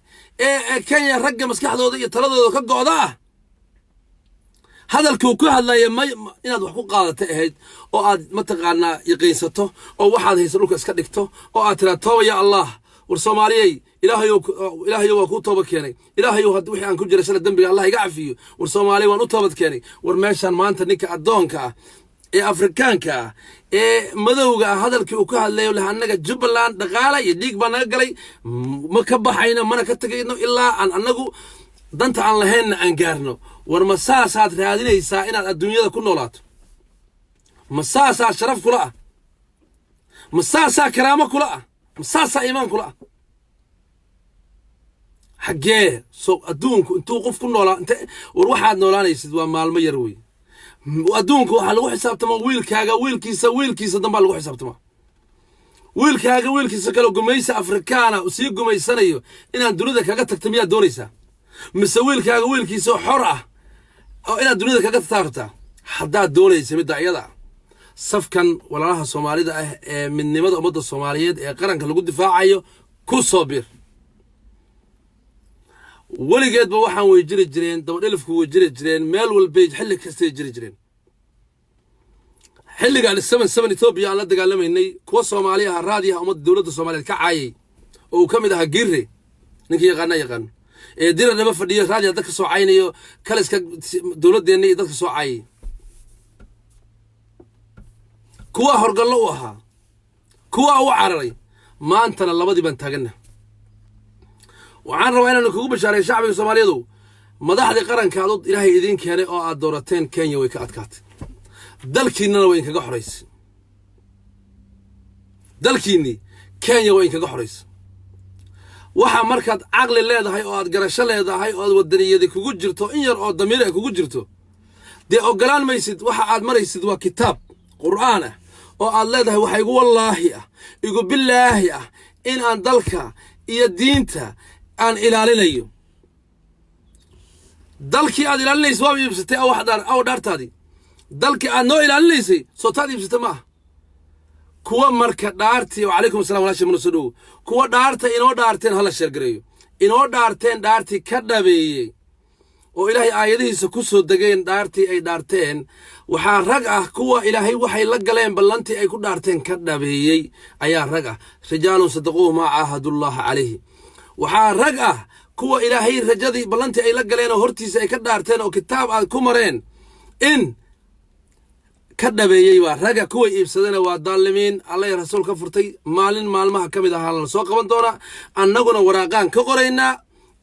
كينيا رجع مسكح ذو يتردد كجوده هذا الكوكو هذا يما إن هذا حقوق هذا تأهيد أو عاد متقنا يقيسته أو واحد يسلوك إسكدكته أو عترته يا الله والصومالي إلهي وكو توبك يعني إلهي وهد وحي عن كل رسالة دم الله يقع فيه والصومالي وانو توبك يعني ورماشان ما أنت نك أدونك أفريكانك مدوغا هذا الكوكو هذا يقول أنك جبلان دقالة يديك بناقلي مكبحينا ما نكتجينه إلا أنه دنت عن لهن أنجارنو ورمساسات هذه السائنة الدنيا كل نولات مساسة شرف كلها مساسة كرامة كلها مساسة إيمان كلها حقيه سو أدونك أنتوا قف كل نولا أنت وروح نولان يسدوا مال ما يروي وأدونك وحلو حساب تما ويل كيسة دم بالو حساب تما ويل كيسة كلو جميسة أفريقيانا وسيق جميسة نيو إن الدنيا كاجا تكتمية دونيسة مسويل كيسة حرة أو إن الدنيا كاجا تثارتها حداد دونيسة مدة عيدا صف كان ولا راها الصومالي ده من نمط أمد الصوماليات قرن كان لقود دفاع عيو كل صابر ولي جد بوحنا ويجري جرين دور ألف ويجري جرين مال والبيج حل كستي جرين حل قال السمن إثيوبيا على قد قال لهم إني كوا صومالية هراديها أمد دولة الصومالية كعاي وكم ده جيري نكى يغنى دير أنا بفدي راجع ذاك سو عيني كلس دولة ديني ذاك سو عين كوا هرقلوها كوا هو عرري ما أنت الله بدي بنتاجنا وعن روينا نكوب بشارع الشعب الصومالي ذو مدحدي قرن كادود إلهي إذين كان أو الدورتين كينيا ويكاتكات دلكينا وين كجحريس دلكيني كينيا وين كجحريس waxa markaad aqli leedahay oo aad garasho leedahay oo wadaniyada kugu jirto in yar oo damiir ay kugu jirto de ogolaan maysid waxa aad maraysid waa kitaab quraan ah oo aad leedahay waxa igu wallaahi ah igu billaahi ah in aan dalka iyo diinta aan ilaalinayo dalkii aad ilaalinayso waa iibsatay aw dhaartaadi dalkii aad noo ilaalinaysay soo taad iibsatay ma kuwa marka dhaartii wa alaykum asalaam walaashay manasudu kuwa dhaarta inoo dhaarteen hala sheergareeyo inoo dhaarteen dhaartii ka dhabeeyay oo ilaahay aayadihiisa ku soo dageen dhaartii ay dhaarteen waxa rag ah kuwa ilaahay waxay la galeen ballantii ay ku dhaarteen ka dhabeeyay ayaa rag ah rijaalun sadaquu ma ahadullah alayhi waxa rag ah kuwa ilaahay rajadii ballantii ay la galeen oo hortiisa ay ka dhaarteen oo kitaab aad ku mareen in كدبيي ورجع كوي إبسدنا ودالمين الله رسول كفرتي مالين مالما كميدا هالنا سوق بندورا أنقنا وراقان كقرينا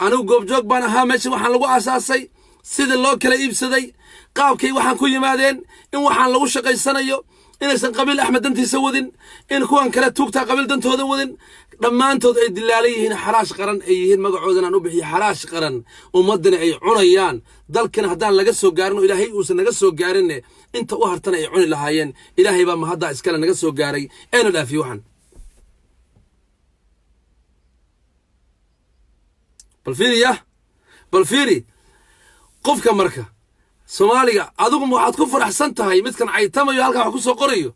أنو جوب جوب بنا هامش وحن لو أساسي سيد الله كلا إبسدي قاب كي وحن كل مادين إن وحن لو شقي السنة إن سن قبل أحمد أنت سودين إن كوان كلا توقتا قبل دنت هذا ودين لما أنت الدلالي هنا حراش قرن أيهن مقعودنا نبحي حراش قرن ومدنا أي عنيان دل كنا هدان لقصو قارنو إلهي وسن نقصو قارنه أنت وهرتنا أي عن لهاين إلهي بما هدا إسكال نقصو قاري أين لا في وحن بالفيري قف كمركه Soomaaliga adigu waxaad ku faraxsantahay midkan caytamayo halka wax ku soo qorayo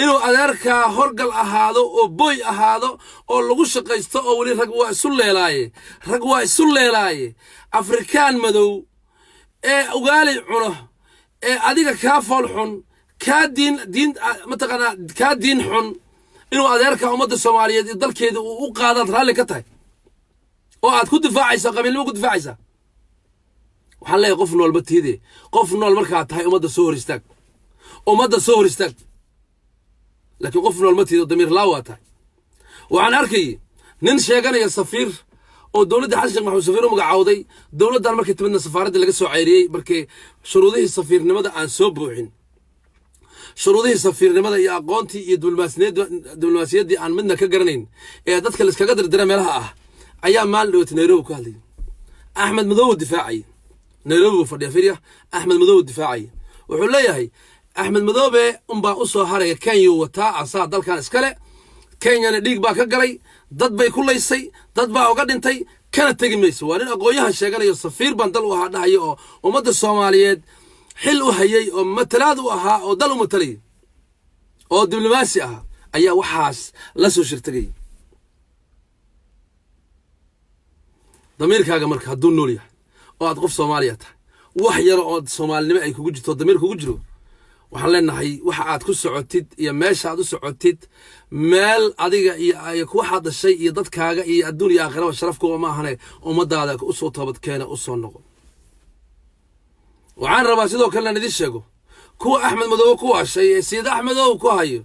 inuu adeerka horgal ahaado oo boy ahaado oo lagu shaqaysto oo wali rag waa isu leelaaye Afrikaan madow ee ugaali cuno ee adiga ka fool xun ka diin mataqana ka diin xun inuu adeerka ummadda Soomaaliyeed dalkeeda u qaadad raali ka tahay oo aad ku difaacayso qabiilnimo ku difaacaysa waxaan leeyahay qof nool batide qof nool markaa tahay ummadda soo hor istaag laakiin qof nool matide damiir laawa tahay waxaan arkay nin sheeganaya safiir oo dawladda xasan maxamed safiir u magacaawday dawladdan markay timidna safaaradda laga soo ceyriyay markay shuruudihii safiirnimada aan soo buuxin shuruudihii safiirnimada iyo aqoontii iyo diblomaasiyaddii aan midna ka garanayn ee dadka la iskaga dirdira meelaha ah ayaa maalin dhawt Nairobi ku hadlay Ahmed Madow difaacay Nairobi fadhiya fiiriya Ahmed Madow difaacay wuxuu leeyahay Ahmed Madow umba u soo haray Kenya wata asaa dalkan iskale Kenya dhiig baa ka galay dad bay ku leysay dad baa uga dhintay kana tagi mayso waa nin aqoonyahan sheeganayo safiir baan dal u ahaa dhahayo oo ummadda Soomaaliyeed xil u hayay oo matalaad u ahaa oo dal u matalay oo diblomaasi ah ayaa waxaas la soo shirtagay damiirkaaga marka hadduu nool yahay oo aad qof Soomaaliya tahay wax yar oo Soomaalinimo ay kugu jirto damiir kugu jiro waxaan leenahay waxa aad ku socotid iyo meesha aad u socotid meel adiga iyo ku waxa dhashay iyo dadkaaga iyo adduun iyo aakhiraba sharaf ku ma ahane ummadaada u soo toobad keena u soo noqo waxaan rabaa sidoo kale inaan idin sheego kuwa Axmed Madow ku washay Sida Axmed Madow ku hayo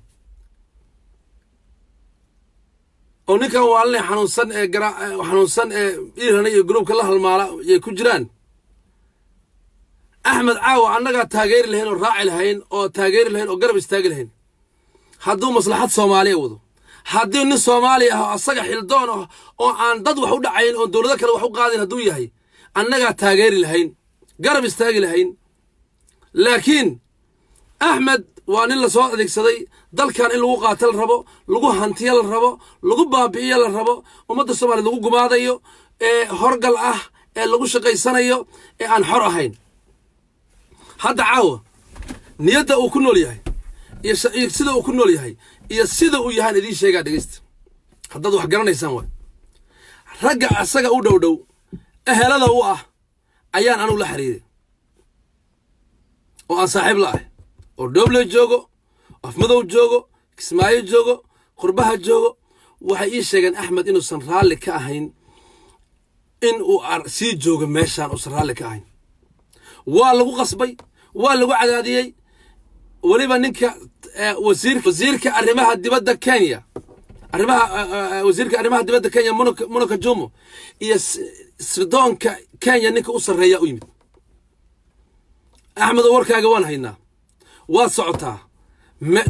oo ninkan waa la xanuunsan Iran iyo groupka la halmaala ay ku jiraan أحمد عاو أنك تاجر لهن والراعي لهن أو تاجر لهن أو قرب يستاجر لهن هادو مصلحة صومالية وذو هادو إن الصومالية الصقح يلدون أو عن ضد وحود عين أو دور ذكر وحود قاعدين هادو يهي أنك تاجر لهن قرب يستاجر لهن لكن أحمد وأن الله سواء ذيك صدي ضل كان اللي قاتل الربو لقو هنتي الربو لقو بابي الربو ومد الصومالي لقو جماعة هرجل لقو شقي سنة عن حرهين هذا عاوة نيته وكنول يهاي يسيده وكنول يهاي يسيده ويهاي ندي شيء قاعد يست هذا ده حجرنا يسمى رجع السجا ودو هذا هو أيان أنا ولا حريري وأصاحب له ودبل جوجو أفمدو جوجو إسماعيل جوجو قربها جوجو وحي شيء أحمد إنه سنرال لكاهين إنه أرسي جوجو ماشان وسنرال لكاهين والله قصبي والله عدادي وليبا نك وزيرك أرمها الدبادة كينيا أرمها وزيرك أرمها الدبادة كينيا منك جومو سردون كينيا نك أسر رياء ويمد أحمد وركا جوان هينا وصعتها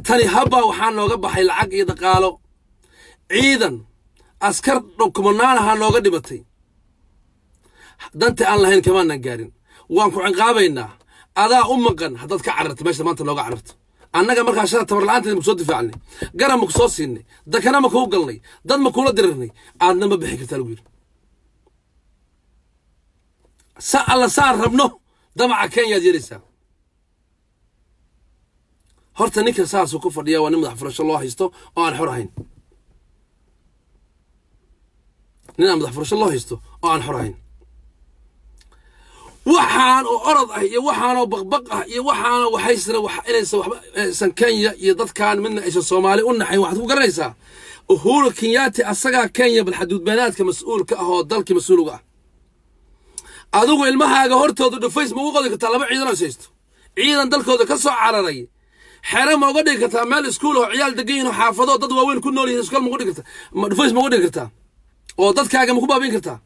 تاني هبا وحان لوغا بحي العق يدقالو عيدا أسكر كمنانا هان لوغا دبتي دانتي آن لهين كمان نقارين وانكو عنقابينا أدا أمقن حداد كعرت ماشي مانتا لوغا عرت أنك مركا شرط تبرلعانتي المقصود دفاعني قرم مقصوصيني دا كنا مكو قلني داد مكولا دررني آدنا ما بحي كرتا الوير الله سار ربنو دمع كينيا ديريسا هورتا نيكا ساسو كفر ديا ونمدح فرش الله يستو وآن حرهين نمدح فرش الله يستو وآن حرهين وحان أرض يا وحان بقبقة يا وحان وحيسنا إنسان كينيا يضد كان منا إيش الصومالي قلنا حي واحد وقريسا وهو كينياتي الصقع كينيا بالحدود بينات كمسؤول كهو ضل كمسؤول وقع أدوق المها جهرته ضد الفيس موجود كتلبع عيدنا سيستو عيدا ضل كذا كسر عرري حرام موجود كتعمل سكول وعيال دقين وحافظوا ضد وين كنا لي سكول موجود كتا الفيس موجود كتا وضد كاجا مكوبا بين كتا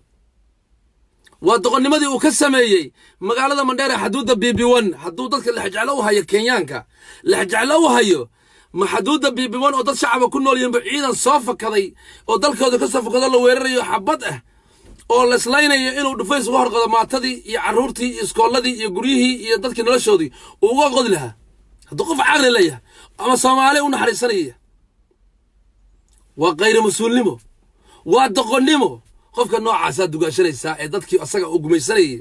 ودقنمدي وكسميي مقالده مندير حدود بي 1 حدود dadka la xajalo hayo Kenyaanka la xajalo hayo ma xaduuda bي 1 oo dad shacab ku nool yihiin ciidan soo fakaday oo dalkooda ka soo fakado la weerarayo xabad ah oo la islaynayo inuu dhufays uga horqado maatadii iyo caruurtii iyo iskooladii iyo guryihii iyo dadkii noloshoodii uga qod lahaa haduu qof caqli leeyahay ama Soomaali u naxariisanaya waa qayr mas'uulnimo waa doqonnimo qofka noocaas aad dugaashanaysaa ee dadkii asaga u gumaysanayay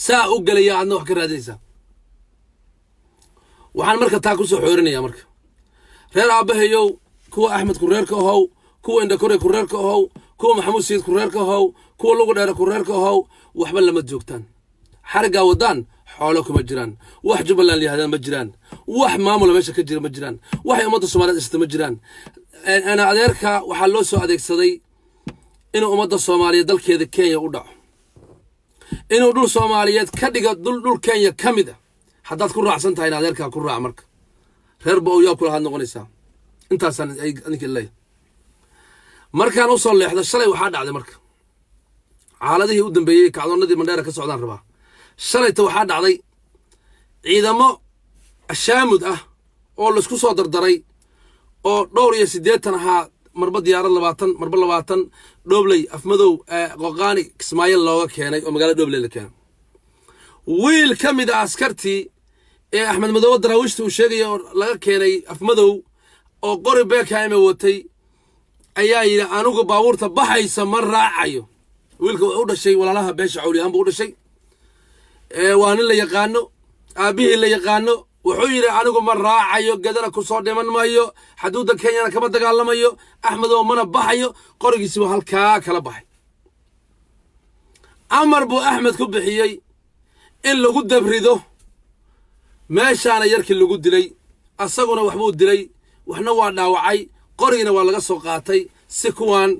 saa u galaya aadna wax ka raadinaysaa waxaan marka taa ku soo xoorinaya marka reer aabahayow kuwa Axmed Kureerka ahow kuwa Indakore Kureerka ahow kuwa Maxamuud Sayid Kureerka ahow kuwa Lugu Dheer Kureerka ahow waxba lama joogtaan xariga wadaan xoolo kuma jiraan wax Jubbaland lihaadaan ma jiraan wax maamul meesha ka jira ma jiraan wax ummadda Soomaaliyeed isla ma jiraan ana adeerka waxa loo soo adeegsaday inuu ummadda Soomaaliyeed dalkeeda Kenya u dhaco inuu dhul Soomaaliyeed ka dhigo dhul Kenya kamid ah haddaad ku raacsan tahay adeerka ku raac marka reer baa uu kula had noqonaysaa intaasan ay aninka leeyahay markaan u soo leexdo shalay waxa dhacday marka xaaladihii u dambeeyay kacdoonadii Mandheera ka socdaan rabaa shalayta waxa dhacday ciidamo ashaamud ah oo la isku soo dardaray oo dhowr iyo 80 ahaa marba diyaarad 20 marba 20 dhobley afmadow qoqaani Ismaaciil looga keenay oo magaalada dhobley la keenay wiil kamid ah askartii Axmed Madow Daraawishtu uu sheegay oo laga keenay afmadow oo qori beekaayma watay ayaa yiri anigu baabuurta baxaysa ma raacayo wiilka uu dhashay walaalaha beesha Cawliyan buu dhashay waa nin la yaqaano aabihii la yaqaano wuxuu yiri anigu ma raacayo gadana ku soo dhiman maayo xuduudda Kenya kama dagaalamayo Axmed oo mana baxayo qorigiisa halka kala baxay amar buu axmed ku bixiyey in lagu dabrido meeshaana yarkii lagu dilay asaguna waxbuu dilay waxna waa dhaawacay qorigiina waa laga soo qaatay si kuwaan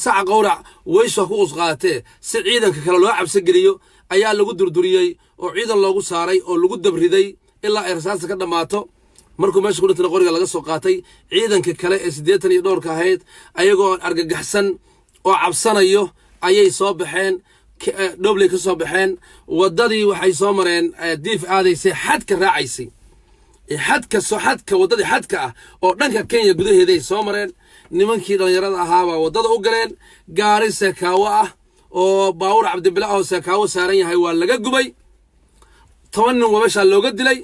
saca qowrac weysha ku usqaatee si ciidanka kale loo cabsi geliyo ayaa lagu durduriyey oo ciidan loogu saaray oo lagu dabriday ilaa ay rasaasta ka dhammaato markuu meesha ku dhintana qoriga laga soo qaatay ciidanka kale ee 80 iyo dhowrka ahayd ayagoo argagaxsan oo cabsanayo ayay soo baxeen dhobley ka soo baxeen wadadii waxay soo mareen diif aadaysay xadka raacaysay xadka wadadii xadka ah oo dhanka Kenya gudaheeday soo mareen nimankii dhalinyarada ahaaba wadada u galeen gaari seekaawo ah oo baawur cabdibilaa oo seekaawo saaran yahay waa laga gubay 10 nin wabasha looga dilay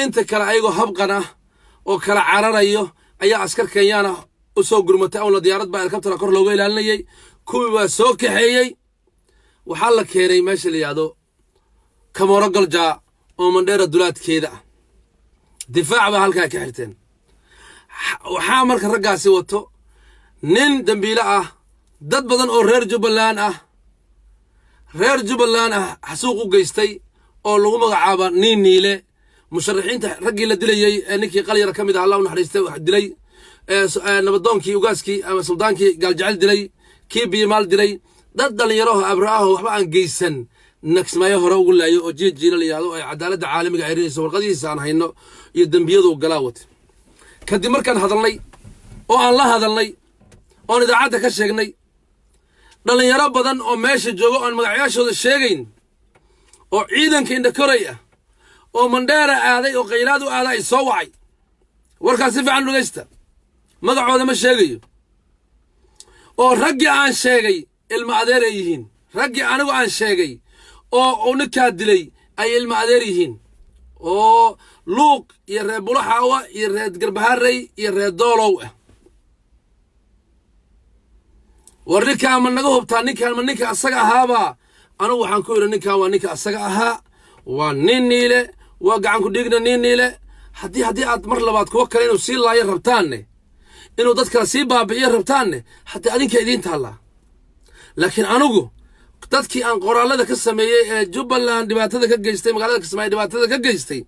inta kale ayagoo habqan ah oo kala cararayo ayaa askar Kenyaan ah u soo gurmatay oo diyaarad baa helicopter kor looga ilaalinayay kuwii waa soo kaxeeyay waxaa la keenay meesha la yiraahdo Kamoro Galja oo Mandera dulaadkeeda ah difaac baa halkaa ka xirteen waxaa marka raggaasi wato nin dambiile ah dad badan oo reer Jubbaland ah xasuuq u geystay oo lagu magacaabo nin niile musharaxiinta raggii la dilayay ninkii qalyara kamid ah Allah u naxariistay wax dilay nabadoonkii ugaaskii ama suldaankii galjacel dilay kii biimaal dilay dad dhalinyaro abraaho waxba aan geysan naksmayo hore ugu laayo oo jiila la yiraahdo ay cadaaladda caalamiga ay rinayso warqadiisa aan hayno iyo dambiyadu galaawad kadib markaan hadalnay oo aan la hadalnay oo idaacada ka sheegnay dhalinyaro badan oo meesha joogo aan magacyashooda sheegayn oo ciidanka inda koray ah oo Mandera aaday oo qaylaad u aaday soo wacay warkaas si fiican dhageysta magacooda ma sheegayo oo raggi aan sheegay ilma adeer ay yihiin raggi anigu aan sheegay oo ninka dilay ay ilma adeer yihiin oo luuq iyo reer bulaxaawa iyo reer garbaharey iyo reer doolow ah warninka ma naga hubtaa ninka asaga ahaaba anigu waxaan ku yiri ninka waa ninka asaga ahaa waa nin niile waa gacan ku dhigna nin niile haddii aad mar labaad kuwa kale inuu sii laayo rabtaanne inuu dadka sii baabi'iyo rabtaanne haddii adinka idiin taallaa laakiin anigu dadkii aan qoraalada ka sameeyay ee Jubbaland dhibaatada ka geystay magaalada Kismaayo dhibaatada ka geystay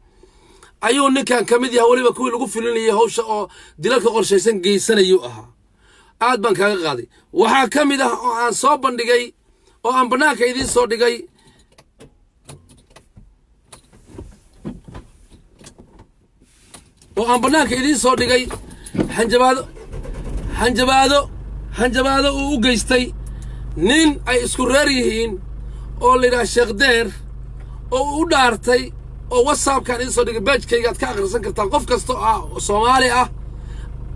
ayuu ninkan kamid yahay waliba kuwii lagu filinayay hawsha oo dilalka qorshaysan geysanayo ahaa aad baan kaaga qaaday waxaa kamid ah oo aan soo bandhigay oo aan banaanka idiin soo dhigay hanjabaado uu u geystay nin ay isku reer yihiin oo la yiraahdo Sheekh Deer oo u dhaartay oo WhatsApp-kan idiin soo dhigay page-kayga aad ka akhrisan kartaan qof kasta oo Soomaali ah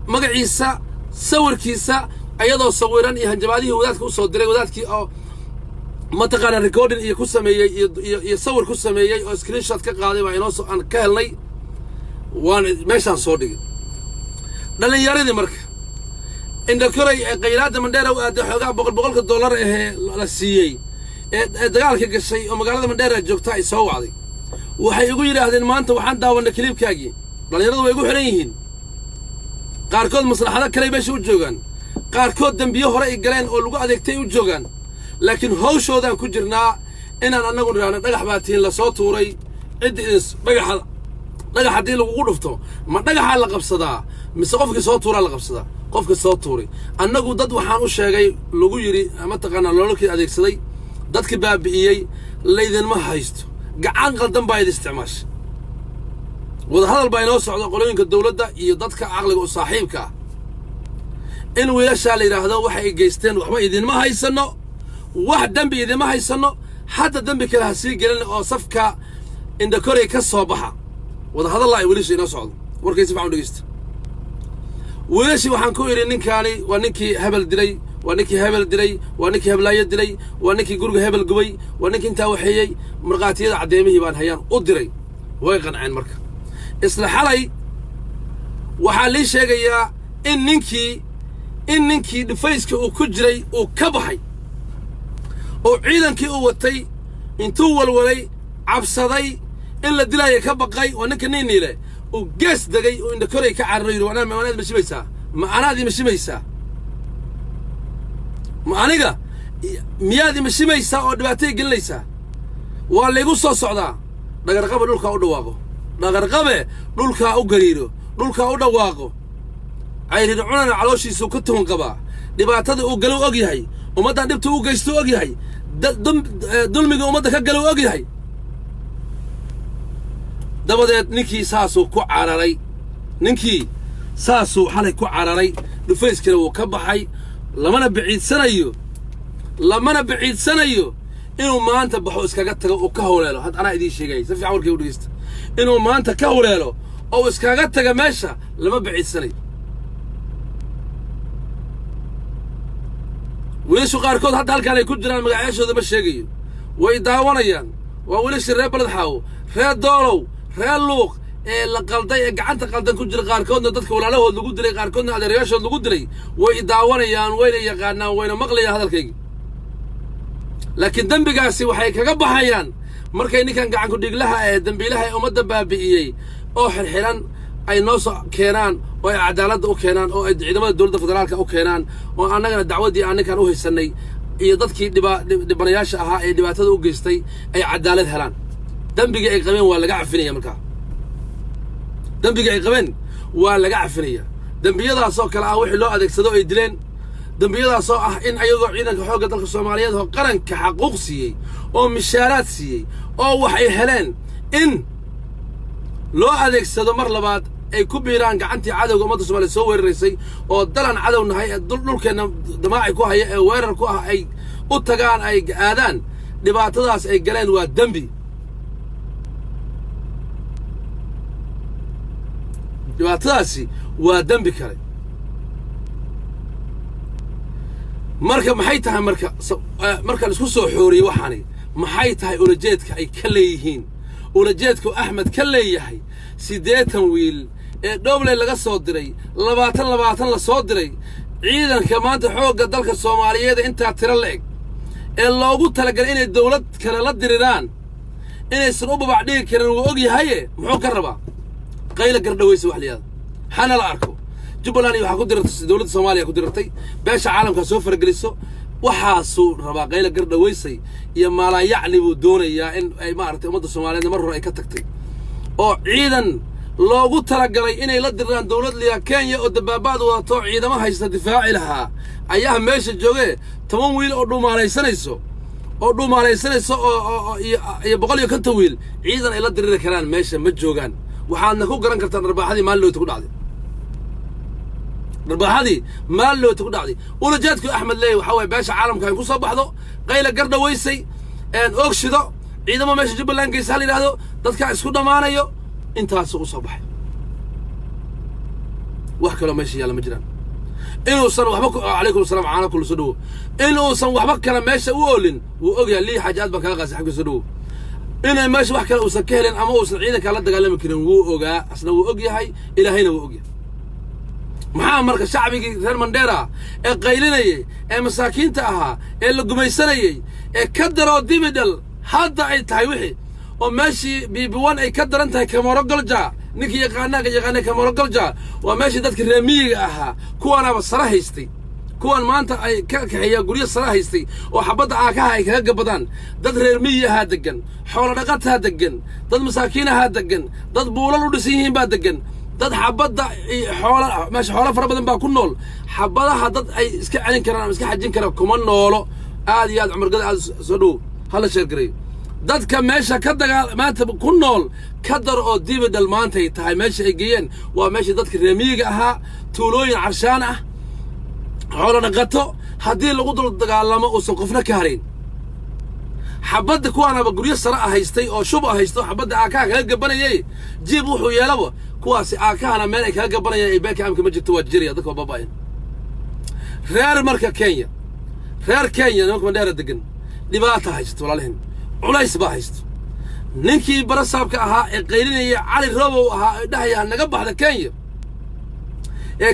magaciisa sawirkiisa ayadoo sawiran iyo hanjabaadihii wadaadka u soo diray wadaadkii oo mataqaana recording iyo ku sameeyay iyo sawir ku sameeyay oo screenshot ka qaaday baa inoo soo aan ka helnay waan meeshaan soo dhigay dhalinyaradii marka inda koray qaylaada Mandera oo aad xoogaa $100 la siiyay ee dagaalka gashay oo magaalada Mandera joogta ay soo wacday waxay ugu yiraahdeen maanta waxaan daawanay clipkaagii dhalinyaradu way ugu xiran yihiin qaarkood maslaxada kale meesha u joogan qaarkood dambiyo hore ay galeen oo lagu adeegtay u joogan laakiin hawshoodan ku jirnaa inaan anagu raana dhagax baatiin la soo tuuray cidis dhagax hadii lagu dhufto ma dhagaxa la qabsadaa mise qofkii soo tuuraa la qabsadaa qofka soo tuuray annagu dad waxaan u sheegay lagu yiri ama taqaana loolkii adeegsaday dadkii baabi'iyay leeydin ma haysto gacan qaldan baa isticmaashay wada hadal baa inoo socdo qolooyinka dawladda iyo dadka aqliga u saaxiibka in wiilasha la yiraahdo waxa ay geysteen waxba idin ma haysano wax dambi idin ma haysano hadda dambi kale ha sii gelin oo safka inda koray ka soo baxa wada hadal ay wiilasha inoo socdo warkaysi fiican dhageysta wiilasha waxaan ku iri ninkaani waa ninkii hebel dilay waa ninkii heblaayo dilay waa ninkii guriga hebel gubay waa ninkii intaa waxeeyay marqaatiyada cadeemihii baan hayaan u diray way qanceen marka isla xalay waxaa lii sheegayaa in ninkii dhifayska uu ku jiray uu ka baxay oo ciidankii uu watay intuu walwalay cabsaday in la dilaayo ka baqay oo ninka niile uu gees dagay oo inda koray ka cararayo ma anaadi ma shimaysaa ma aniga miyaadi mashimaysa oo dhibaatay gelinaysa waa la igu soo socdaa dhagarqabe dhulka u dhawaaqo dhagarqabe dhulka u gariiro dhulka u dhawaaqo cayrin cunana calooshiisu ka toon qaba dhibaatada uu galo og yahay ummadda dhibta uu geysto og yahay dulmiga ummadda ka galo og yahay dabadeed ninkii saasuu ku cararay ninkii saasuu xalay ku cararay dhufayskana wuu ka baxay lamana biciidsanayo inuu maanta baxo iskaga tago oo ka howleelo had anaa idiin sheegay si fiican warkay u dhageysta inuu maanta ka howleelo oo iskaga taga meesha lama biciidsanayo wiilashu qaarkood hadda halkaan ay ku jiraan magacaashooda ma sheegayo way daawanayaan waa wiilashii reer balad xaawo reer doolow reer luuq ee la qalday ee gacanta qaldan ku jira qaarkoodna dadka walaalahood lagu dilay qaarkoodna adeerayaashood lagu dilay way daawanayaan wayna yaqaanaan wayna maqlayaan hadalkayga laakiin dembigaasi waxay kaga baxayaan markay ninkan gacan ku dhiglaha ee dambiilaha ee ummadda baabi'iyey oo xirxiran ay noo soo keenaan oo ay cadaaladda u keenaan oo ay ciidamada dowladda federaalka u keenaan oo annagana dacwaddii aan ninkan u haysanay iyo dadkii dhibanayaasha ahaa ee dhibaatada u geystay ay cadaalad helaan dembigii ay qabeen waa laga cafinaya markaa dembigii ay qabeen waa laga cafinaya dembiyadaasoo kale ah wixii loo adeegsado ay dileen dembiyadaasoo ah in ayagoo ciidanka xoogga dalka soomaaliyeed oo qaranka xaquuq siiyey oo mishaaraad siiyey oo wax ay heleen in loo adeegsado mar labaad ay ku biiraan gacantii cadowga ummadda soomaaliya soo weeraraysay oo dalan cadow nahay ee dhulkeenna damaaci ku haya ee weerar ku ah ay u tagaan ay aadaan dhibaatadaas ay galeen waa dembi dhibaatadaasi waa dembi kale marka maxay tahay marka la isku soo xooriyey waxaani maxay tahay ulajeedka ay ka leeyihiin ulajeedku axmed ka leeyahay 80 wiil ee dhobley laga soo diray 20 la soo diray ciidanka maanta xoogga dalka Soomaaliyeed inta tiro leeg ee loogu talagalay inay dawlad kale la diriraan inaysan u babac dhigi karin uu og yahay muxuu ka rabaa qayla gardhaweysa wax liyaad xana la arko Jubbaland waxa ku dirtay dawladda Soomaaliya ku dirtay beesha caalamka soo fargeliso waxa soo rabaa qayla gardhaweysay iyo maala yacni buu doonayaa in ay maartay ummadda Soomaaliyeed mar hore ay ka tagtay oo ciidan loogu talagalay inay la diraan dawlad liya Kenya oo dabaabaad wadato ciidamo haysta difaaci lahaa ayaa meesha joogay 10 wiil oo dhumaalaysanayso oo 150 wiil ciidan ay la diriri karaan meesha ma joogaan waxaadna ku garan kartaa arbaaxadii maallood ku dhacday arbaaxadii maallood ku dhacday ulajeedku Axmed Leey waxa way beesha caalamka ay ku soo baxdo qayla gardhaweysay een oogshido ciidamo meesha Jubbaland gees hal yiraahdo dadka isku dhamaanayo intaas u soo baxay wax kale meesha yaala ma jiraan inuu san waxba calaykum salaam caana kullu soo dhawo inuu san waxba kale meesha u oolin wuu ogyahay lii xajaad ba kaga qaas xagga soo dhawo inay meesha wax kale uusan ka helin ama uusan ciidanka la dagaalami karin wuu ogaa asna wuu ogyahay ilaahayna wuu ogyahay maxaa marka shacbigii reer Mandera ee qaylinayay ee masaakiinta ahaa ee la gumaysanayay ee ka daro dibidal hadda ay tahay wixii oo meeshii BB1 ay ka daran tahay Kamoro Galja ninkii yaqaanay Kamoro Galja waa meeshii dadka reer miyiga ahaa kuwanaba sara haystay kuwan maanta ay ka kaxeeyaan guriga sara haystay oo xabada aakaha ay kaga gabadaan dad reer miyiga degan xoolo dhaqataa degan dad masaakiin ah degan dad buulal u dhisan yihiin baa degan dad xabada xoolo fara badan baa ku nool xabadaha dad ay iska celin karaan ama iska xajin karaan kuma noolo aad iyo aad cumargada aad soo dhow hala sheer garay dadka meesha ka dagaal maanta ku nool ka dar oo dibadal maanta ay tahay meesha ay geeyeen waa meesha dadka reer miyiga ahaa tuulooyin carshaan ah xoolo dhaqato haddii lagu dul dagaalamo uusan qofna ka harin xabada kuwaanaba guryo sare haystay oo shub haysto xabada aakaha kaga gabanayay jiib wuxuu yeelaba kuwaasi aakahana meel ay kaga gabanayaan ay beeka amka ma jirto waa jiriya dadka baabaayan reer marka Kenya nimanka Mandera degan dhibaata haysto walaalahin culays baa haysto ninkii barasaabka ahaa ee qaylinaya Cali Robow ahaa ee dhahaya naga baxda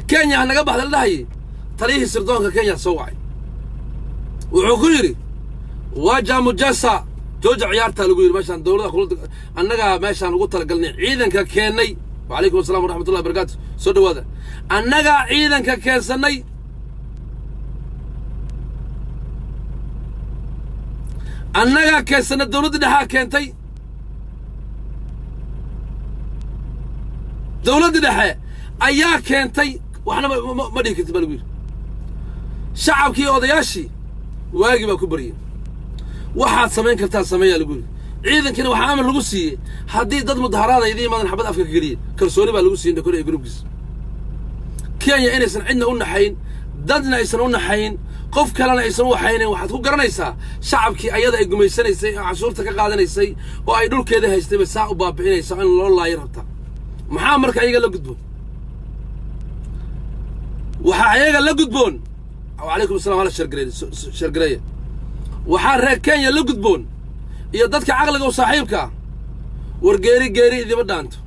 Kenya naga baxda dhahayay tariihi sirdoonka Kenya soo wacay wuxuu ku yiri waja mujassa jooja ciyaarta lagu yiri meeshan dawladda kulada annaga meeshan ugu talagalnay ciidanka keenay wa alaykum asalaam wa rahmatullahi wa barakatuh soo dhawaada annaga ciidanka keensanay annagaa keensana dowladda dhexaa keentay dowladda dhexe ayaa keentay waxna ma dhihi kartid baa lagu yidhi shacabkii odayaashii waagii baa ku baryay waxaad samayn kartaa sameeyaa lagu yidhi ciidankina waxaa amar lagu siiyey haddii dad mudaharaada idiin imaadaan xabad afka ka geliya kalsooni baa lagu siiyey dhakore ee gruubkiisa kenya inaysan cidna u naxayn dadna aysan u naxayn qof kalena aysan u waxaynayn waxaad ku garanaysaa shacabkii ayada ay gumaysanaysay oo cashuurta ka qaadanaysay oo ay dhulkeeda haystay bay saa u baabi'inaysaa in loo laayo rabtaa maxaa marka ayaga la gudboon waxaa ayaga la gudboon wacalaykum assalam ala shargareeya waxaa reer kenya la gudboon iyo dadka caqliga u saaxiibka ah war geeri idima dhaanto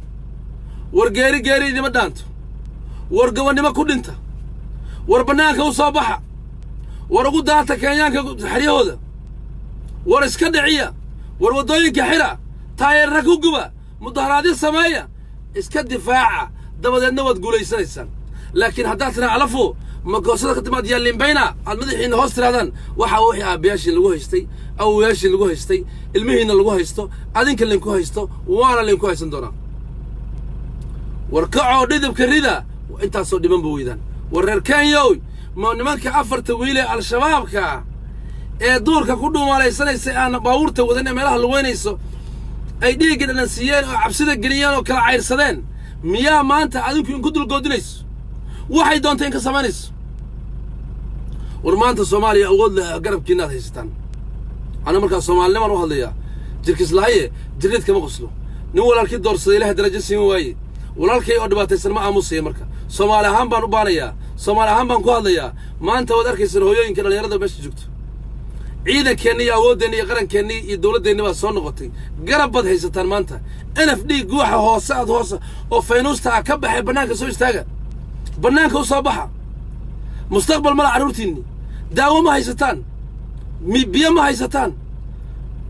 war geeri idima dhaanto war gobonnimo ku dhinta war bannaanka u soo baxa war ugu daata kenyaanka xeryahooda war iska dhiciya war waddooyinka xira taayeerra ku guba mudaharaadyo sameeya iska difaaca dabadeedna waad guulaysanaysaan laakiin haddaad tiraa alafu ma goosada ka timaad yaa limbayna aad madaxiinna hoos tiraadaan waxaa wixii aabbayaashiin lagu haystay awowayaashiin lagu haystay ilmihiinna lagu haysto adinka linku haysto waana linku haysan doonaa war kacoo dhidibka rida intaasoo dhimanba weydaan war reer kenyow ma nimanka afarta wiile al-shabaabka ee duurka ku dhuumaalaysanaysay aan baabuurta wadan ee meelaha lugeynayso ay dhiigga dhanan siiyeen oo cabsida geliyeen oo kala cayrsadeen miyaa maanta adinku inku dulgoodinayso waxay doonta in ka samaynayso war maanta soomaaliya awood leh garabkiinaad haysataan ana markaa soomaalinimaan u hadlayaa jirkiislahaye jirrid kama qoslo nin walaalkii doorsaday ilaha darajo siin waaye walaalkay oo dhibaataysan ma aamusaya marka soomaali ahaan baan u baanayaa soomaali ahaan baan ku hadlayaa maanta waad arkaysaan hooyooyinka dhallinyarada meesha joogto ciidankeenni iyo awooddeenni iyo qarankeenni iyo dowladdeenni baa soo noqotay garab baad haysataan maanta NFD guuxa hoose aad hoose oo faynuusta ah ka baxay bannaanka soo istaaga bannaanka u soo baxa mustaqbal mala carruurtiinni daawo ma haysataan biyo ma haysataan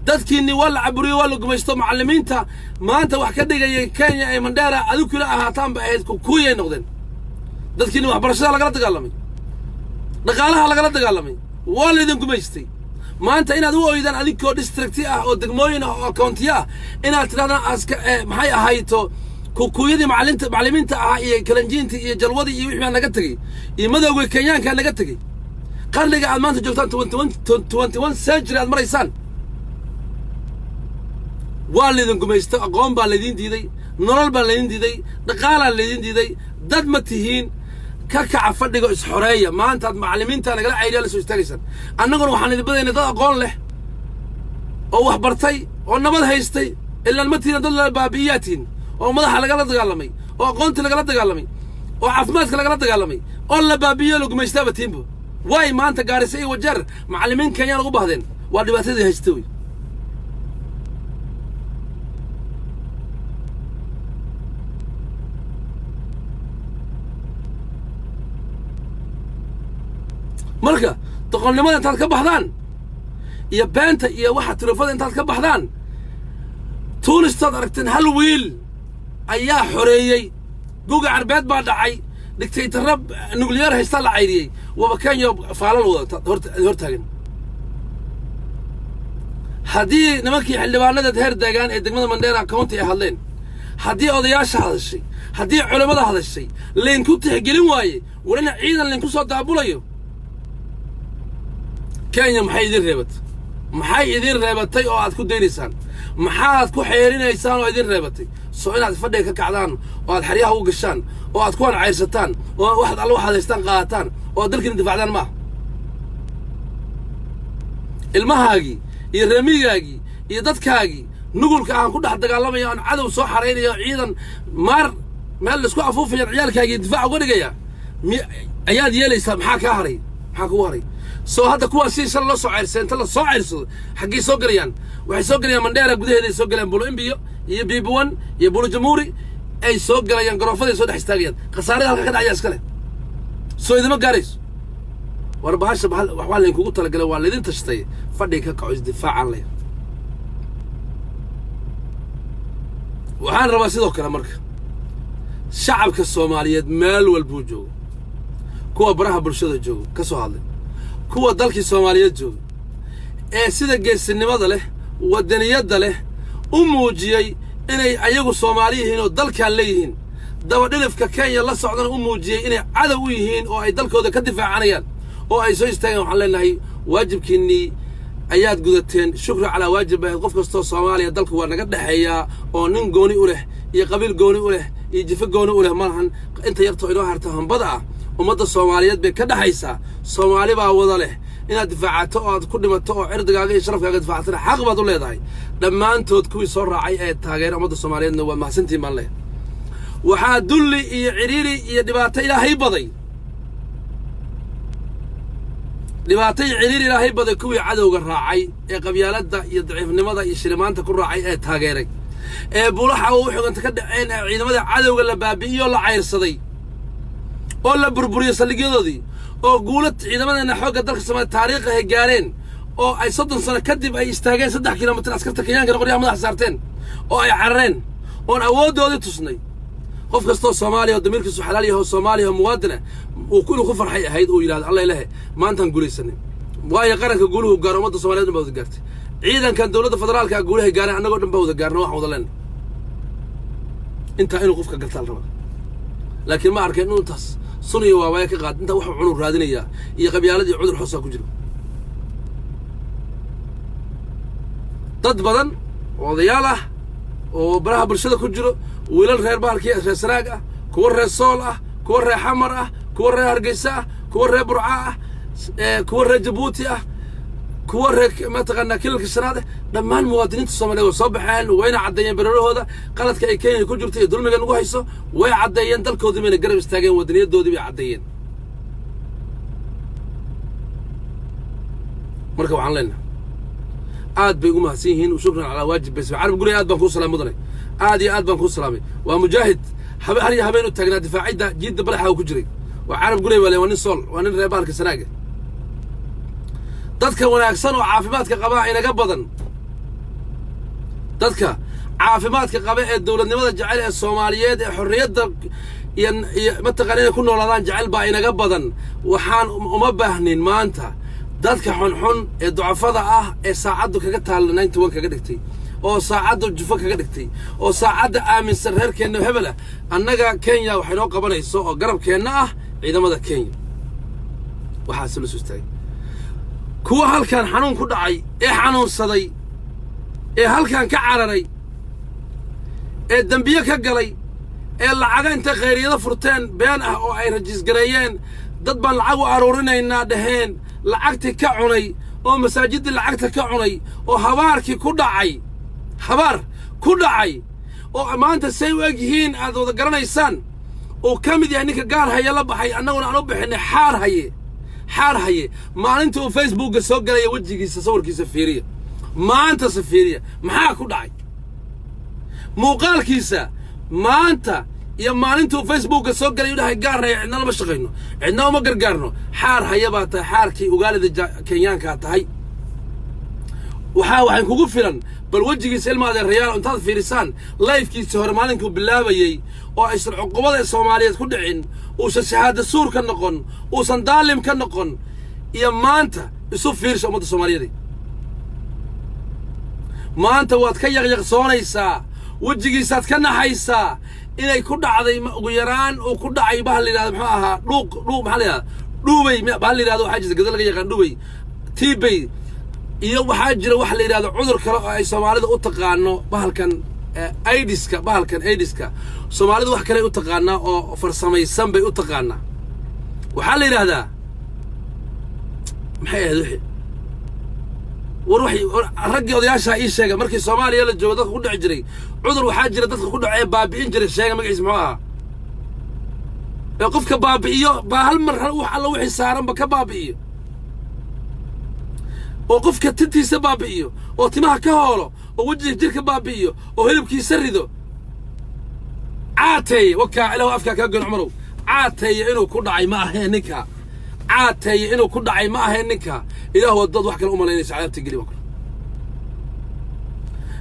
dadkiinni waa la caburiyo waa la gumaysto macallimiinta maanta wax ka dhigayay kenya ee mandheera adinkuna ahaataan ba ahayd kuwiyay noqdeen dadkiinni waxbarashada lagala dagaalamay dhaqaalaha lagala dagaalamay waa laydin gumaystay maanta inaad u oydaan adinkoo districti ah oo degmooyin ah oo county ah inaad tirahdaan aska maxay ahayto kukuyadii macallimiinta ahaa iyo kalanjiintii iyo jalwadii iyo wixii baa naga tegey iyo madowgii kenyaankaa naga tegey qarniga aad maanta joogtaan 21 century aad maraysaan waa laydin gumaysto aqoon baa laydin diiday nolol baa laydin diiday dhaqaalaa laydin diiday dad ma tihiin ka kaca fadhiga isxoreeya maanta aad macallimiinta nagala cayriyaa la soo istaagaysaan annaguna waxaan idin badaynay dad aqoon leh oo wax bartay oo nabad haystay ilaan ma tihiin dad la baabi'iyaa tihiin oo madaxa lagala dagaalamay oo aqoontii lagala dagaalamay oo caafimaadka lagala dagaalamay oo la baabi'iyo la gumaystaaba tiinba waay maanta gaarisa iyo wajeer macallimiin kenyaan ugu bahdeen waa dhibaatadii haysta wey marka doqonnimada intaad ka baxdaan iyo beenta iyo waxa tirafada intaad ka baxdaan tuunistaad aragteen hal wiil ayaa xoreeyey guga carbeed baa dhacay dictatorra nuclear haystaa la cayriyey waba kenya faalal wada hortaagan haddii nimankii xildhibaanada heer deegaan ee degmada mandheera county ay hadleen haddii odayaasha hadashay haddii culimmada hadashay laynku tixgelin waaye walina ciidan laynku soo daabulayo kenya maxay idin reebatay oo aad ku daynaysaan maxaad ku xeerinaysaan oo idin reebatay soo inaad fadhiga ka kacdaan oo aad xeryaha u gashaan oo aad kuwan cayrsataan oo waxaad alla waxaad haystaan qaadataan oo aad dalkiina difacdaan maaha ilmahaagii iyo reemigaagii iyo dadkaagii nugulka aan ku dhex dagaalamayo aan cadow soo xaraynayo ciidan maar meel laisku afuufayaan ciyaalkaagii difaac uga dhigaya ayaad yeelaysaa maxaa kaa haray maxaa kugu haray soo hadda kuwaas si shan loo soo ceyrsay inta la soo ceyrsado xaggii soo galayaan waxay soo galayaan mandheera gudaheeday soo galayaan bulo imbiyo iyo biibuwan iyo bulo jamuuri ay soo galayaan garoofaday soo dhex istaagayaan khasaarada halka ka dhacaya iskale soo idima gaarayso war bahasha waxbaa laynkugu talagalay waa laydin tashtay fadhiga ka kaco isdifaacaan leh waxaan rabaa sidoo kale marka shacabka soomaaliyeed meel walbuu joogo kuwa baraha bulshada joogo ka soo hadlay kuwa dalkii soomaaliyeed jooga sida geesinimada leh wadaniyada leh u muujiyay inay ayagu Soomaali yihiin oo dalkan leeyihiin dabadhilifka Kenya la socdana u muujiyay inay cadow u yihiin oo ay dalkooda ka difaacanayaan oo ay soo istaageen waxaan leenahay waajibkiinii ayaad gudateen shukri ala waajib ay qof kasto Soomaaliya dalku waa naga dhaxeeya oo nin gooni u leh iyo qabiil gooni u leh iyo jifa gooni u leh malahan inta yarto inoo harta hanbada ah ummadda Soomaaliyeed bay ka dhaxaysaa Soomaali baa wada leh inaad difaacato oo aad ku dhimato oo cirdigaaga iyo sharafkaaga difaactana xaq baad u leedahay dhammaantood kuwii soo raacay ee taageer ummadda Soomaaliyeedna waa mahadsantiin baan leh waxaa dulli iyo ciriiri iyo dhibaato ilaahay baday ilaahay baday kuwii cadowga raacay ee qabyaaladda iyo daciifnimada iyo shilimaanta ku raacay ee taageeray ee bulaxa uu xiganta ka dhaceen ee ciidamada cadowga la baabi'iyo la cayrsaday oo la burburiyo saldhigyadoodii oo guulad ciidamadeena xoogga dalka Soomaaliya taariikh ay gaareen oo ay 30 sano kadib ay istaageen 3 kiiloomitir askarta Kenyaanka qoryaha madax saarteen oo ay carareen oo awoodooda tusnay qof kastoo Soomaaliya oo damirkiisu xalaal yahay oo Soomaaliya muwaadina uu ku farxay ahayd oo yiraahdo Allah ilaahay maantan guulaysanay waayo qaranka guuluhu gaar ummadda Soomaaliyeed ma wada gaartay ciidankan dawladda federaalka guulaha gaareen anagoo dhan ba wada gaarno wax wada leen inta inuu qofka gartaa raba laakiin ma arkay inuu taas suniyo waa ka qaad inta wax cunur raadinaya iyo qabyaaladii cudur xosa ku jiro dad badan odayaal ah oo baraha bulshada ku jiro wiilal reer bahalkii reer Sanaag ah kuwa reer Sool ah kuwa reer Xamar ah kuwa reer Hargeysa ah kuwa reer Burca ah kuwa reer Djibouti ah kuwa reer ma taqaana kilka shanaad dhammaan muwaadiniinta Soomaaliyeed soo baxeen wayna cadeeyeen bararahooda qaladka ay Kenya ku jirtay dulmiga ugu hayso way cadeeyeen dalkoodii inay garab istaageen wadaniyadoodii bay cadeeyeen marka waxaan leenahay aad bay ugu mahadsan yihiin shukran ala waajib bas carab guri aad baan ku salaam mudanay aad iyo aad baan ku salaamay waa mujaahid habeen u taagnaa difaacida jiidda balaxa ku jiray waa carab guri wale waa nin Sool waa nin reer bahalka Sanaag dadka wanaagsan oo caafimaadka qaba inaga badan dadka caafimaadka qaba ee dawladnimada jacayl ee Soomaaliyeed ee xorriyadda iyo mataqaanina ku noolaadaan jacayl baa inaga badan waxaan uma baahnin maanta dadka xun ee ducafada ah ee saacadu kaga taal 91 kaga dhigtay oo saacadu jufo kaga dhigtay oo saacada aaminsan reerkeena hebela annaga Kenya waxay noo qabanayso oo garabkeena ah ciidamada Kenya waxa soo suustay kuwa halkan xanuun ku dhacay ee xanuunsaday ee halkan ka cararay ee dambiye ka galay ee lacaga inta qeyriyada furteen been ah oo ay rajiis gareeyeen dad baan lacag u aruurinaynaa dhaheen lacagti ka cunay oo masaajidda lacagta ka cunay oo habaarkii ku dhacay habaar ku dhacay oo maanta say u egyihiin aad wada garanaysaan oo ka mid yahay ninka gaar haya la baxay annaguna aan u bixinay xaar haye maalintii uu Facebook soo galay wajigiisa sawirkiisa fiiriya maanta safiiriya maxaa ku dhacay muuqaalkiisa maanta iyo maalintii uu Facebook soo galay dhahay gaar haya cidna lama shaqeyno cidna uma gargaarno xaar haya baa tahay xaarkii ugaalida Kenyaanka tahay waxaan kugu filan bal wajigiisa ilmaade reyaal intaad fiirisaan live-kiisa hore maalinkuu bilaabayay oo aysan cuqubada Soomaaliyeed ku dhicin oo shahaada suur ka noqon oo san daalim ka noqon iyo maanta isu fiirso ummadda Soomaaliyeed maanta waad ka yaqyaqsoonaysaa wajigiisaad ka naxaysaa inay ku dhacday ugu yaraan oo ku dhacay bahal yiraahdo muxuu ahaa dhuuq maxaa la yiraahdaa dhuubay bahal yiraahdo waxa jirta gadal laga yaqaan dhuubay tibay iyo waxa jira wax la yiraahdo cudur kale oo ay Soomaalida u taqaano bahalkan AIDS-ka Soomaalidu wax kale u taqaana oo farsamaysan bay u taqaana waxa la yiraahdaa maxay ahayd raggi odayaasha ii sheegay markii Soomaaliya la joogo dadku ku dhici jiray cudur waxa jira dadka ku dhacay baabi'in jiray sheegay magaciisa muxuu ahaa ee qofka baabi'iyo baa hal mar wax alla wixii saaranba ka baabi'iyo oo qofka tintiisa baabi'iyo oo timaha ka hoolo oo wajiga jirka baabi'iyo oo hilibkiisa rido caatay waka ilaahu afka ka gon Umarow caatay inuu ku dhacay ma ahayn ninka caatay inuu ku dhacay ma ahayn ninka ilaahu dad wax kale u maleynaysa cadaabta geli waa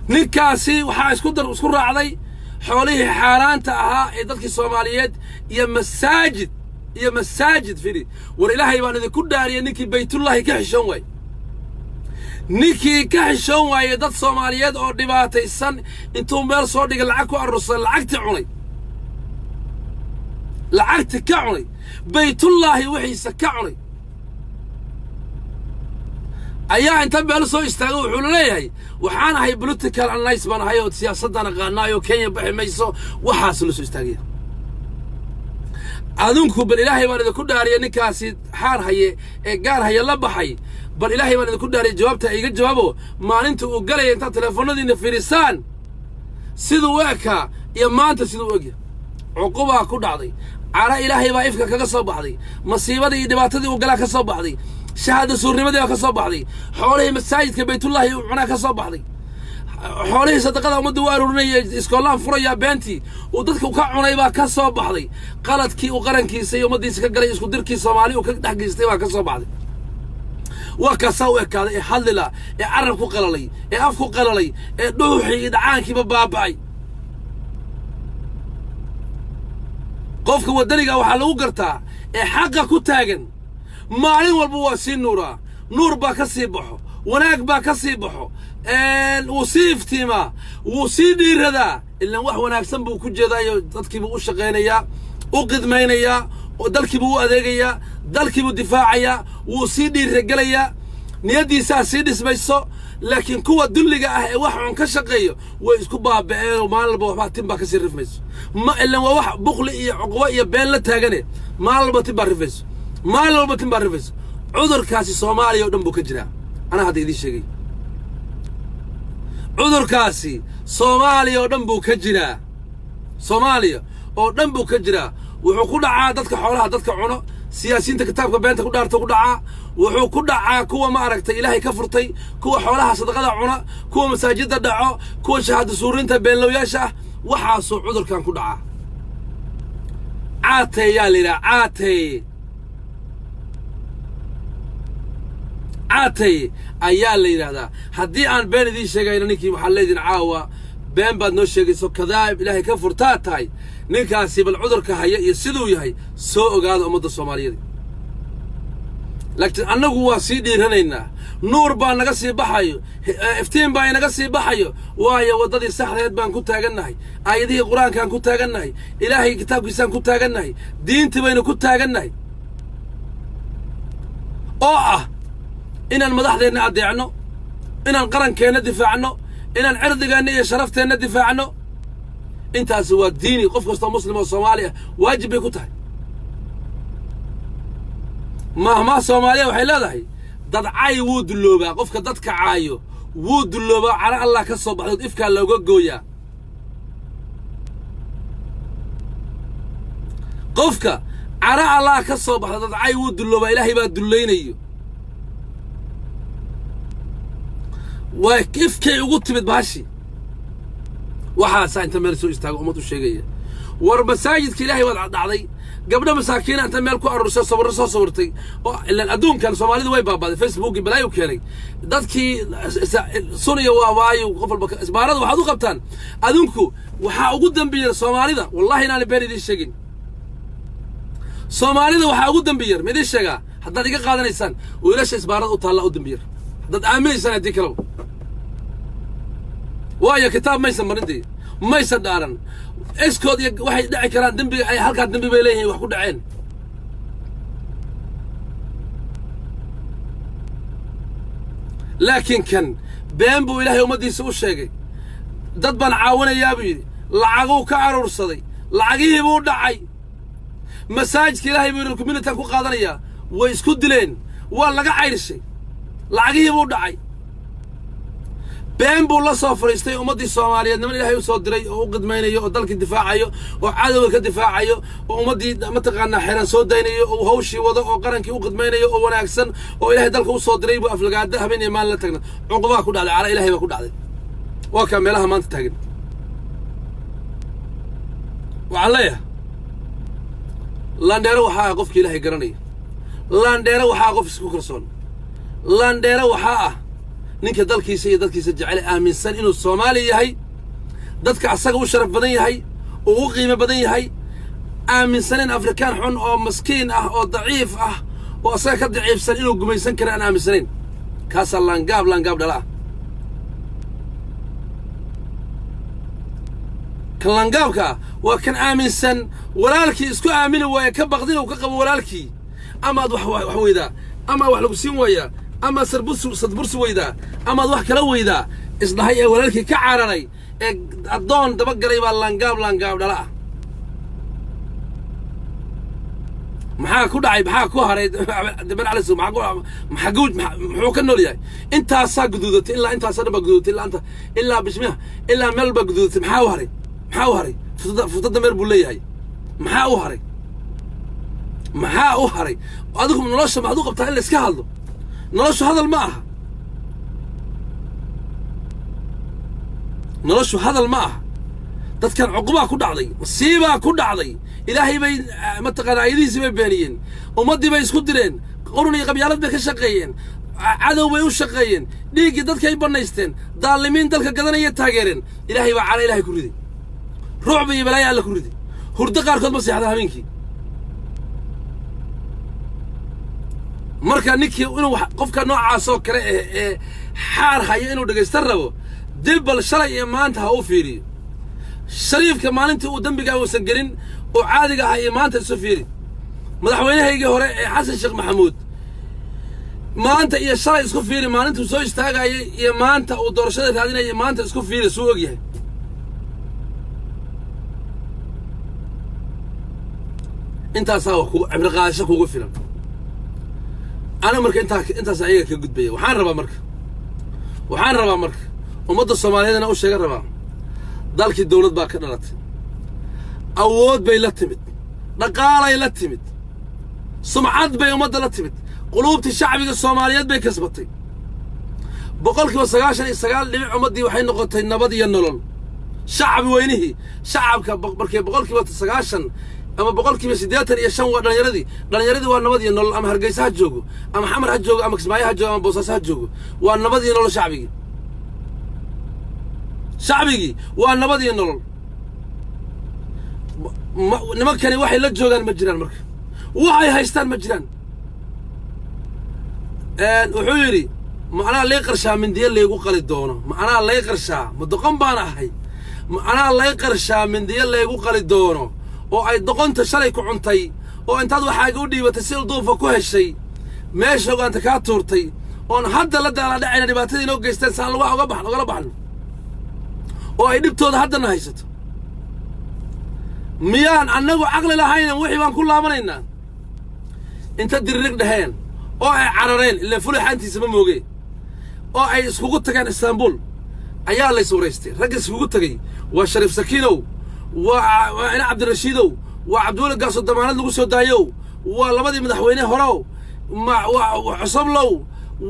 ninkaasi waxa isku raacday xoolihii xaaraanta ahaa ee dadkii Soomaaliyeed iyo masaajid firi war ilaahay baan idinku dhaariyay ninkii baytullaahi ka xishoon way ninkii ka xishoon waayey dad Soomaaliyeed oo dhibaataysan intuu meel soo dhigay lacag ku arursan lacagtii cunay lacagtii ka cunay baytullaahi wixiisa ka cunay ayaa inta meel soo istaagay wuxuu leeyahay waxaan ahay political analyst baan ahay oo siyaasadana qaanaayo Kenya bixi mayso waxaas la soo istaagay adunku bal ilaahay baan idinku dhaariyay ninkaasi xaar haye ee gaar haye la baxay bal ilaahay baan idinku dhaariyay jawaabta iga jawaabo maalinta uu galay inta telefoonadiina fiirisaan sidoo weeka iyo maanta sidoo weega cuquba ku dhacday ara ilaahay baa ifka kaga soo baxday masiibadii iyo dhibaatadii uu galaa ka soo baxday shahaada suurnimadii ka soo baxday xoolaha masaajidka baytullaahi uu cunaa ka soo baxday xoolaha sadaqada umadu waa aruurinay iskoolaan furaya beenti uu dadku ka cunay baa ka soo baxday qaladkii uu qarankiisa iyo umadiisa ka galay isku dirkii Soomaali uu ka dhaxgeystay baa ka soo baxday وكساو كذا يحلل يعرف قللي يأفك قللي يدوحي يدعانك ببابعي قفك ودنيك وحلو قرتا حقا كتاغن مالين والبواسين نورا نور با كسيبحو وناك با كسيبحو وصيفتي ما وصيدي ردا إلا وح وناك سنبو كجدا دادكي بو شقينيا وقدمينيا ودالكي بو أديقيا دالكي بو دفاعيا وصيدي رجليا نيدي ساسيدي سبيسو لكن كوا دلقة وحن كشقيو ويسكو بابعين ومال البوحبات تنبا كسير رفميسو ما إلا وح بخلي عقوائي بين لتاقني مال البو تنبا رفميسو مال البو تنبا رفميسو عذر كاسي صومالي ودنبو كجرا أنا هذا يدي شيء عذر كاسي صومالي ودنبو كجرا صومالي ودنبو كجرا وحكو دعا دادك حولها دادك عنو سياسيين كتابك بينتا كدارتا كدعا وحكو دعا كوا ما أركتا إلهي كفرتي كوا حولها صدقادا عنا كوا مساجد دعا كوا شهادة سورينتا بين لو ياشا وحاسو عذر كان كدعا عاتي يا ليلا عاتي أيال ليلا هذا هدي عن بين ذي شيء نيكي محلدين عاوة بين بعد نوشيك سو كذاب إلهي كفرتات هاي نيكاسي بالعذر كهي يسدو يهي سوء قاد أمد الصومالية دي لكن أنه هو سيدي هنينا نور بان نقصي بحيو افتين بان نقصي بحيو وايا وددي سحر يد بان كنت هاقناهي آيدي القرآن كان كنت هاقناهي إلهي كتاب كيسان كنت هاقناهي دين تبين كنت هاقناهي إن المدح دينا عدي عنه إن القرن كان ندفع عنه إن العرض قانية شرفته ندفع عنه انت سوى الديني قف قصة مسلم والصومالية واجب يكوتها ما صومالية وحيلا ذهي ضد عاي وود اللوبة قفك ضدك عايو وود اللوبة على الله كالصبح ضد إفكا لو قويا قفك على الله كالصبح ضد عاي وود اللوبة إلهي باد اللينيو وكيف كي يقول تبت بهاشي وحاسا انت ميل سو استاغ امته شيغيه ور مساجد كلaahi wad dhacday gabdho masaakiin anta meel ku arurso sawirtay ila adduun kan Soomaalidu way baabaday Facebook balaayo keenay dadkii Soomaaliya waayo qof walba isbaarada waxaad u qabtaan adduunku waxa ugu dambeeyay Soomaalida wallahi inaan beeridii sheegin Soomaalida waxa ugu dambeeyay mid sheega hadda iga qaadanaysaan wiilasha isbaarada u taala u dambeeyay dad aaminaysan hadii kale وايا كتاب ما يسمى ندي ما يصدقن اسكود واحد دعي كلام دنبي اي halka dambi bay leeyahay wax ku dhaceen laakiin kan been buu ilaahay umadiisa u sheegay dad baan caawinayaa buu lacag ka arursaday lacagihii buu dhacay masaajidka ilaahay buu community ku qaadanaya way isku dileen waa laga cayrisay lacagihii buu dhacay بين بولا صفر يستي أمضي الصومالية نمن إلهي وصدري أو قدميني أو ضلك الدفاع عيو وعدو كدفاع عيو وأمضي متقنا حيران سوديني أو هوشي وضع أو قرنكي وقدميني أو وناكسن أو إلهي ضلك وصدري وأفلقات ده من إيمان لا تقنا عقبا كود على إلهي بكود عليه وكملها ما أنت تقن وعليه لانديرو وحاقف إلهي قرني لانديرو وحاقف سكوكرسون لانديرو وحاقه ninka dalkiisa iyo dadkiisa jecel aaminsan inuu Soomaali yahay dadka asaga u sharaf badan yahay oo u qiimo badan yahay aaminsan in Afrikaan xun oo maskiin ah oo daciif ah oo asaga ka daciifsan inuu gumaysan karo aan aaminsanin كاسا لانقاب دلا كان لانقابك وكان آمن سن ولالكي اسكو آمن ويكبغدين وكقب ولالكي أما وحويدا أما وحلقسين ويا أما صدبرس ويدا أما ضوح كلو ويدا إصلاحي ولالكي كعارني الضون دبقري لانقاب دلا maxaa ku dhacay maxaa ku haray dabar cali soo maxaa guud muxuu ka nool yahay intaas guduudatay ilaa intaas dhanba guduudatay ilaa bismiha ilaa meel ba guduudatay maxaa u haray futada meel buu leeyahay maxaa u haray adigu nolosha ma adu qabtaa in la iska hadlo noloshu hadal ma aha dadkan cuquba ku dhacday masiiba ku dhacday ilaahay bay mataqaan aydiisi bay beeniyeen ummadii bay isku direen qurun iyo qabyaalad bay ka shaqeeyeen cadow bay u shaqeeyeen dhiigii dadkay banaysteen daalimiin dalka gadanaya taageereen ilaahay baa cala ilaahay ku riday ruucba iyo balaayo alla ku riday hurdo qaarkood ma seexda habeenkii marka ninkii inuu qofka noocaas oo kale ee xaar haya inuu dhageysta rabo dib bal shalay iyo maanta ha u fiiriyo shariifka maalintii uu dambiga uusan gelin oo caadiga ah iyo maanta isu fiiri madaxweynahaygii hore ee xasan sheekh maxamuud maanta iyo shalay isku fiiri maalintuu soo istaagayay iyo maanta uu doorashada raadinayay maanta isku fiiri suu og yahay intaasaa wax kugu cibri qaadasho kugu filan ana marka intaas ayaga ka gudbaya waxaan rabaa marka ummadda Soomaaliyeedna u sheegan rabaa dalkii dawlad baa ka dhalatay awood bay la timid dhaqaalay la timid sumcad bay ummadda la timid quluubtii shacbiga Soomaaliyeed bay kasbatay boqolkiiba 99 dhibic ummadii waxay noqotay nabad iyo nolol shacbi weynihii shacabka markay boqolkiiba 90 ama boqolkiiba 85 waa dhalinyaradii waa nabad iyo nolol ama Hargeysa ha joogo ama Xamar ha joogo ama Kismaayo ha joogo ama Boosaaso ha joogo waa nabad iyo nolol shacbigii waa nabad iyo nolol nimankani waxay la joogaan ma jiraan marka waxay haystaan ma jiraan wuxuu yidhi macnaha lay qarshaa mindiya laygu qali doono macnaha lay qarshaa ma doqon baan ahay macnaha lay qarshaa mindiya laygu qali doono oo ay doqonta shalay ku cuntay oo intaad waxaaga u dhiibatay si duufa ku heshay meesha ogaanta kaa tuurtay oon hadda la daala dhacayna dhibaatadii inoo geysteen saan lagu ogala baxno oo ay dhibtooda haddana haysato miyaan annagu caqli lahayna wixii baan ku laabanaynaa inta diririg dhaheen oo ay carareen ilaa fulixaantiisa ma moogeen oo ay iskugu tageen Istanbul ayaa la iswareystay ragga iskugu tagay waa Shariif Sakiinow waa ina Cabdirashiidow waa Cabdulla Gaaso damaanad lagu soo daayow waa labadii madaxweyne horow waa Cusublow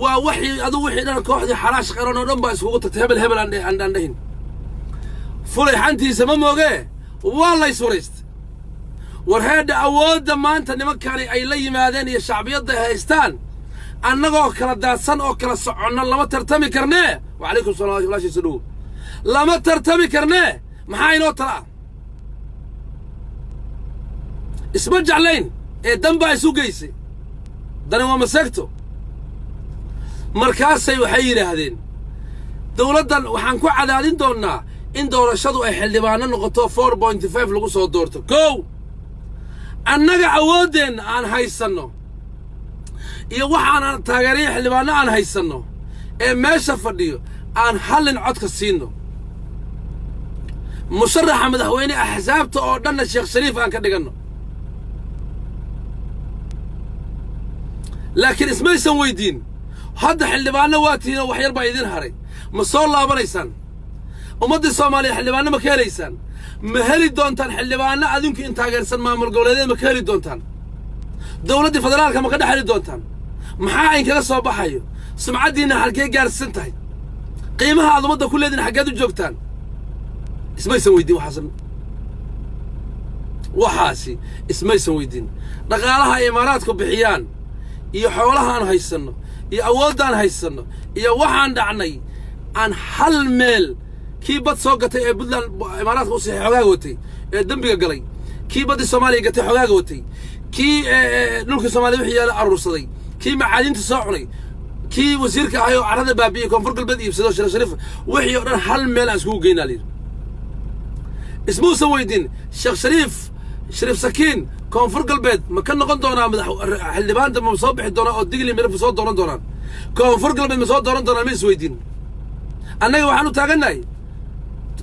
waa wixii dhan kooxdii xaraash qaran oo dhan baa iskugu tagtay hebel aan dhahin fulixaantiisa ma moogee waa la iswareystay war heedha awoodda maanta nimankani ay la yimaadeen iyo shacbiyadda ay haystaan annagoo kala daadsan oo kala soconna lama tartami karnee wacalaykum salaam walaashiisa dhow lama tartami karnee maxaa inoo talaa isma jeclayn ee danbaa isu geysay dani waa maseegto markaasay waxay yidhaahdeen dawladdan waxaan ku cadaadin doonnaa in doorashadu ay xildhibaano noqoto 4.5 lagu soo doorto kow annaga awoodeenna aan haysanno iyo waxaan taageeraya xildhibaano aan haysanno ee meesha fadhiyo aan hallin codka siino musharaxa madaxweyne axsaabta oo dhanna Sheekh Shariif aan ka dhiganno laakiin ismaysan weydiin hadda xildhibaano waa tiino wax yar baa idin haray ma soo laabanaysaan ummadda Soomaaliya xildhibaano ma ka helaysaan ma heli doontaan xildhibaano adinku in taageersan maamul goboleedyada ma ka heli doontaan dawladda federaalka ma ka dhaxli doontaan maxaa in kaga soo baxayo sumcadiina halkee gaarsan tahay qiimaha aad ummadda ku leedin xaggeed u joogtaan ismaysan weydiin waxaasi ismaysan weydiin dhaqaalaha imaaraadku bixiyaan iyo xoolaha aan haysanno iyo awoodaan haysanno iyo waxaan dhacnay aan hal meel kii bad soo gatay ee Puntland imaaraadka u sii xogaaga watay ee dambiga galay kii badda Soomaaliya gatay xogaaga watay kii dhulka Soomaaliya wixii yaala arursaday kii macaadinta soo cunay كي وزيرك هايو عرض بابي كونفور قلبت يبسدو شريف وحي ودن هل ميل اسكو جينا لي اسمو سويدين الشيخ شريف سكين كونفور قلبت ما كان نقون دونا حلبان دم مصبح دونا او ديغلي ميرف سو دونان كونفور قلبت مسو دونان مي سويدين انغا waxaanu taaganahay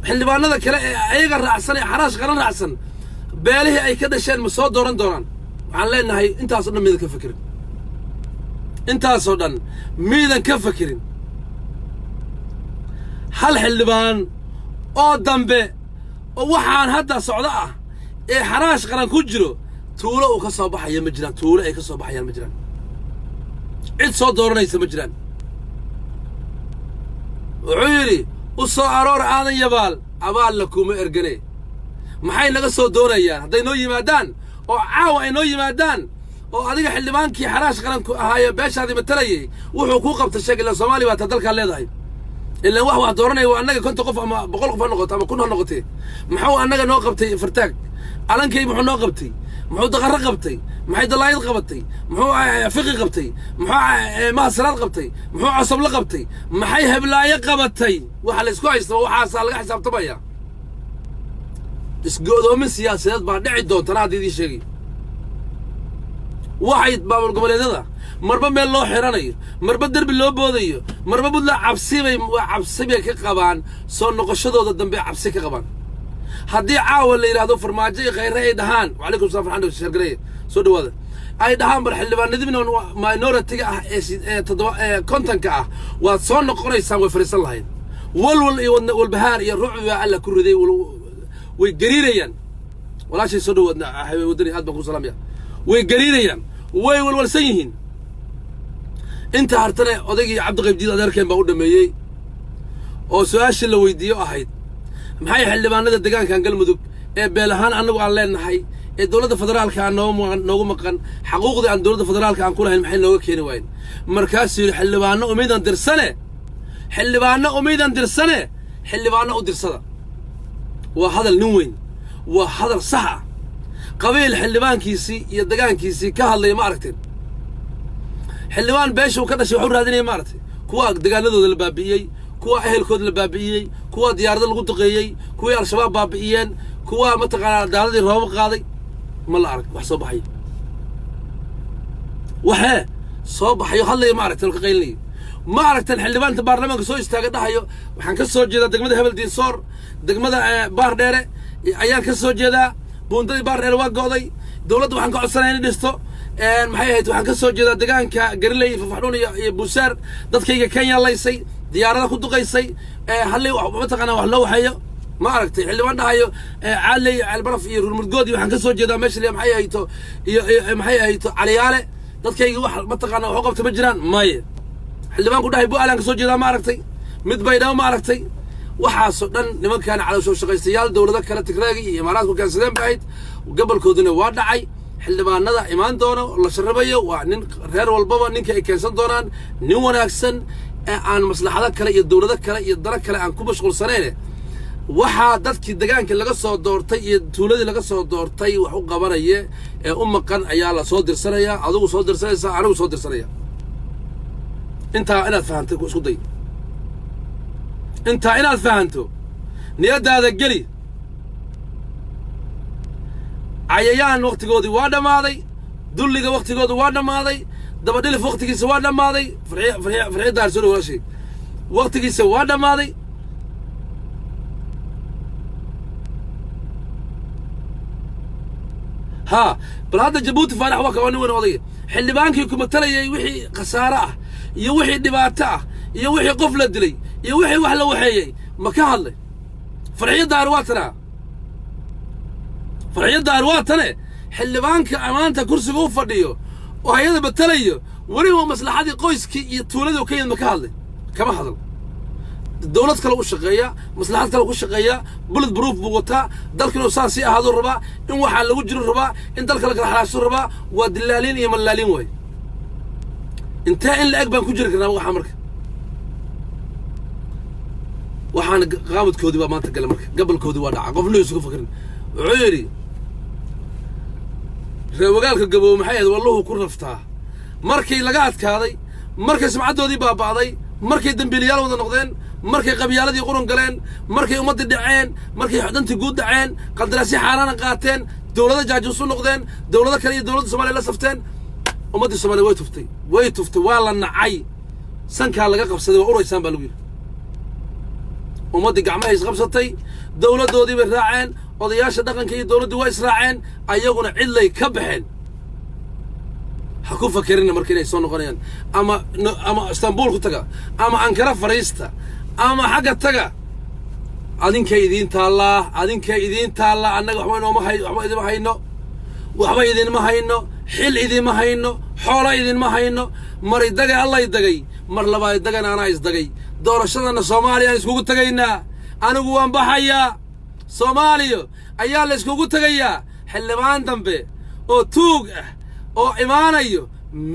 xildhibaanada kale ayaga raacsan xaraash qaran raacsan beelahi ay ka dhasheen ma soo dooran doonaan waxaan leenahay intaas oo dhan mid ka fikirin intaas oo dhan miidan ka fikirin hal xildhibaan oo dambe oo waxaan hadda socda ah ee xaraash qaran ku jiro tuulo uu ka soo baxaya ma jiraan tuulo ay ka soo baxayaan ma jiraan cid soo dooranaysa ma jiraan wuxuu yidhi u soo aroor aadan yabaal abaal la kuma ergane maxay naga soo doonayaan hadday noo yimaadaan oo caawa ay noo yimaadaan oo adiga xildhibaankii xaraash qaran ku ahaayo beeshaadii matalayay wuxuu kuu qabtay sheeg ilaa Soomaali baa dalka leedahay ilaa wax dooranay waa annaga konta qof ama 100 qof ha noqoto ama 1000 ha noqotay maxuu annaga noo qabtay fartaag alankay muxuu noo qabtay muxuu daqarro qabtay maxay dalaayad qabatay muxuu fiqi qabtay muxuu maasalaad qabtay muxuu casab la qabtay maxay heblaayo qabatay waxa la isku haysto waxa laga xisaabtamaya isgoodoomin siyaasadeed baa dhici doonta hadii sheegay waxay baabul goboleedada marba meel loo xiranayo marba darbi loo boodayo marba budla cabsibay ka qabaan soo noqoshadooda dambe cabsi ka qabaan haddii caawa la yiraahdo farmaajo iyo khayr ay dhahaan waalaikum salaam farxan sheergaray soo dhawaada ay dhahaan bar xildhibaanadina minority ah ee kontanka ah waad soo noqonaysaan way fariisan lahayn walwal iyo walbahaar iyo ruuc alla ku riday way gariirayaan walaashay soo dhawaadna xabay wadani aad baan ku salaamaya way gariirayaan way walwalsan yihiin inta hartana odaygii cabdi qaybdiid adeerkeen baa u dhameeyay oo su'aashii la weydiiyo ahayd maxay xildhibaanada deegaanka galmudug ee beel ahaan anagu aan leenahay ee dawladda federaalka noogu maqan xaquuqdii aan dawladda federaalka aan ku lahayn maxay looga keeni waayeen markaas yiri xildhibaano umiidan dirsane xildhibaano u dirsada waa hadal nin weyn waa hadal sax ah qabiil xildhibaankiisii iyo deegaankiisii ka hadlay ma aragteen xildhibaan beeshu ka dhashay wuxuu raadinayay ma aragtay kuwa deegaanadooda la baabi'iyay kuwa ehelkooda la baabi'iyay kuwa diyaarada lagu duqeeyay kuwa al-shabaab baabi'iyeen kuwa mataqaanaa daaladii roob qaaday ma la arag wax soo baxay waxa soo baxayo hadlay ma aragteen ka qaylnay ma aragteen xildhibaanka baarlamaanka soo istaaga dhahayo waxaan ka soo jeedaa degmada Hebel Diinsoor degmada Baar Dheere ayaan ka soo jeedaa buundadii Baar Dheere waa go'day dawladda waxaan ka codsanaynaa in dhisto maxay ahayd waxaan ka soo jeedaa deegaanka Gariley Fafaxdhuun iyo Buusaar dadkayga Kenya laysay diyaarada ku duqaysay halay wax mataqaanaa wax loo waxayo ma aragtay xildhibaan dhahayo caalay albaraf iyo rurmudgoodi waxaan ka soo jeedaa meesha maxay ahayto iyo maxay ahayto caliyaale dadkayga wax mataqaanaa wax qabta ma jiraan maaye xildhibaan ku dhahay Bu'aalan ka soo jeedaa ma aragtay mid baydhaw ma aragtay waxaasoo dhan nimankan caloosho shaqaystayaal dawladda kala Tigreega iyo Imaaraadku keensadeen bayd gobolkooduna waa dhacay xildhibaanada imaan doona la sharabayo waa nin reer walbaba ninka ay keensan doonaan nin wanaagsan aan maslaxada kale iyo dawladda kale iyo dara kale aan ku mashquulsanayn waxa dadkii deegaanka laga soo doortay iyo tuuladii laga soo doortay wax u qabanaya ee u maqan ayaa la soo dirsanaya adigu soo dirsanaysa anigu soo dirsanaya inta inaad fahanto isku day inta inaad fahanto niyadaada geli ayayaan waqtigoodii waa dhamaaday dulliga waqtigoodii waa dhamaaday daba dhilif waqtigiisa waa dhamaaday farxiid daar soo walaashay waqtigiisa waa dhamaaday ها بل هذا جبوتي فارح وكا وين وضي xildhibaankii kuma talayay wixii khasaare ah iyo wixii dhibaato ah iyo wixii qof la dilay iyo wixii wax la waxeeyay ma ka hadlay farxiyada arwaatana xildhibaanka amaanta kursiga u fadhiyo oo hay'adda batalayo wali waa maslaxadii qoyskii iyo tuuladu ka yimid ma ka hadlay kama hadal dawlad kale u shaqeeya maslaxad kale ku shaqeeya bullet proof buu wataa dalkanu saasi ahaado raba in waxa lagu jiro raba in dalka la kala xalaasho raba waa dilaalin iyo malaalin way inta in la ag baan ku jiri karnaa waxa marka waxaan qaabadkoodii baa maanta gal marka gabalkoodii waa dhaca qofna isugu fakirin wuxuu yiri reewagaalka gaboow maxay ahayd wallahu ku raftaa markii laga adkaaday markay sumcadoodii baaba'day markay dambiilayaal wada noqdeen markay qabyaaladii qurun galeen markay ummadii dhaceen markay xuduntii guud dhaceen qandaraasyo xaaraana qaateen dowladda jaajuus u noqdeen dowladda kale iyo dowladda Soomaaliya la safteen ummadii Soomaaliya way tuftay waa la nacay sankaa laga qabsaday waa uraysaan baa lagu yiri ummadii gacmaha isqabsatay dowladoodii bay raaceen odayaasha dhaqanka iyo dowladdu waa israaceen ayaguna cidlay ka baxeen ha ku fakerina markii inay soo noqonayaan ama Istanbul ku taga ama Ankara fariista ama xagga taga adinka idiin taala annaga waxba idinma hayno xil idinma hayno xoolo idinma hayno mar idagay Allah idagay mar labaad idagana ana isdagay doorashadana Soomaaliya iskugu tagaynaa anigu waan baxayaa Soomaaliya ayaa la iskugu tagayaa xilibaan dambe oo tuug ah oo imaanayo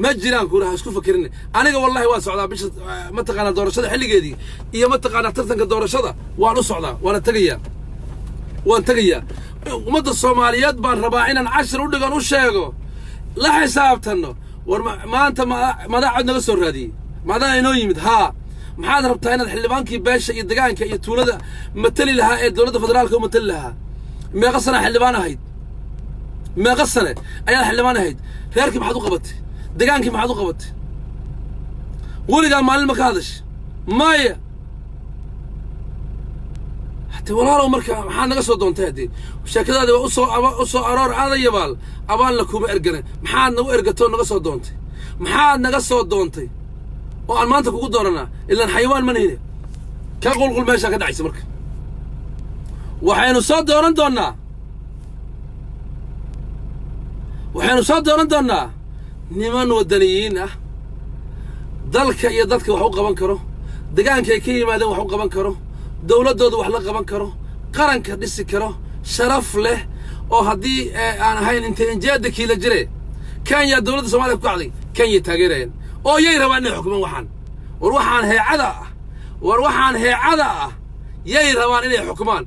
ma jiraan kuuraha isku fakirin aniga wallahi waan socdaa bisha ma taqaana doorashada xilligeedii iyo ma taqaana tartanka doorashada waan u socdaa waan tagayaa ummadda Soomaaliyeed baan rabaa inaan 10 u dhigan u sheego la xisaabtano war maanta madaxda naga soo raadiyay madaxda inoo yimid maxaad rabtaa inaad xildhibaankii beesha iyo deegaanka iyo tuulada matali lahaa ee dowladda federaalka u matali lahaa meeqa sano xildhibaan ahayd meeqa sano ayaa xildhibaan ahayd reerkii maxaad u qabatay deegaankii maxaad u qabatay weligaa maalin ma ka hadash maya hatta walaalow marka maxaad naga soo doontay haddii sheekadaadi waa u soo aroor aadaya baal abaan la kuma ergane maxaad nagu ergatoo naga soo doontay maxaad naga soo doontay oo aan maanta kugu dooranaa ilaan xayawaan ma nihine ka qulqul meesha ka dhacaysa marka waxaynu soo dooran doonaa niman wadaniyiin ah dalka iyo dadka wax u qaban karo deegaanka ay ka yimaadeen wax u qaban karo dowladooda wax la qaban karo qaranka dhisi karo sharaf leh oo haddii aan ahayn inta kiila jire Kenya dowladda Soomaaliya ku kacday Kenya taageereen oo yay rabaan inay xukumaan waxaan heecada ah yay rabaan inay xukumaan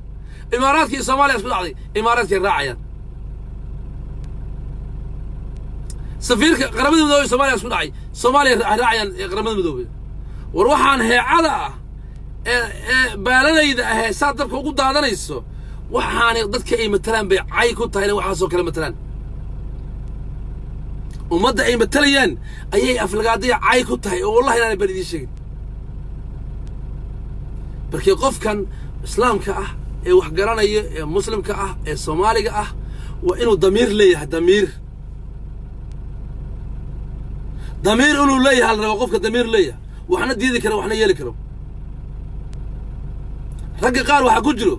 imaaraadkii Soomaaliya isku dhacday imaaraadkii raacayaan safiirka qaramada midowday Soomaaliya isku dhacay Soomaaliya raacayaan qaramada midowday war waxaan heecada ah baaladayda saad dadka ugu daadanayso waxaan dadka ay matalaan bay cay ku tahay waxa soo kala matalaan ummadda ay matalayaan ayay aflagaadaya cay ku tahay oo wallahi inaan balidii sheegin barkii qofkan islaamka ah ee wax garanaya ee muslimka ah ee Soomaaliga ah waa inuu damiir leeyahay damiir inuu leeyahay rabo qofka damiir leeyahay waxna diidi karo waxna yeeli karo ragga qaar waxa ku jiro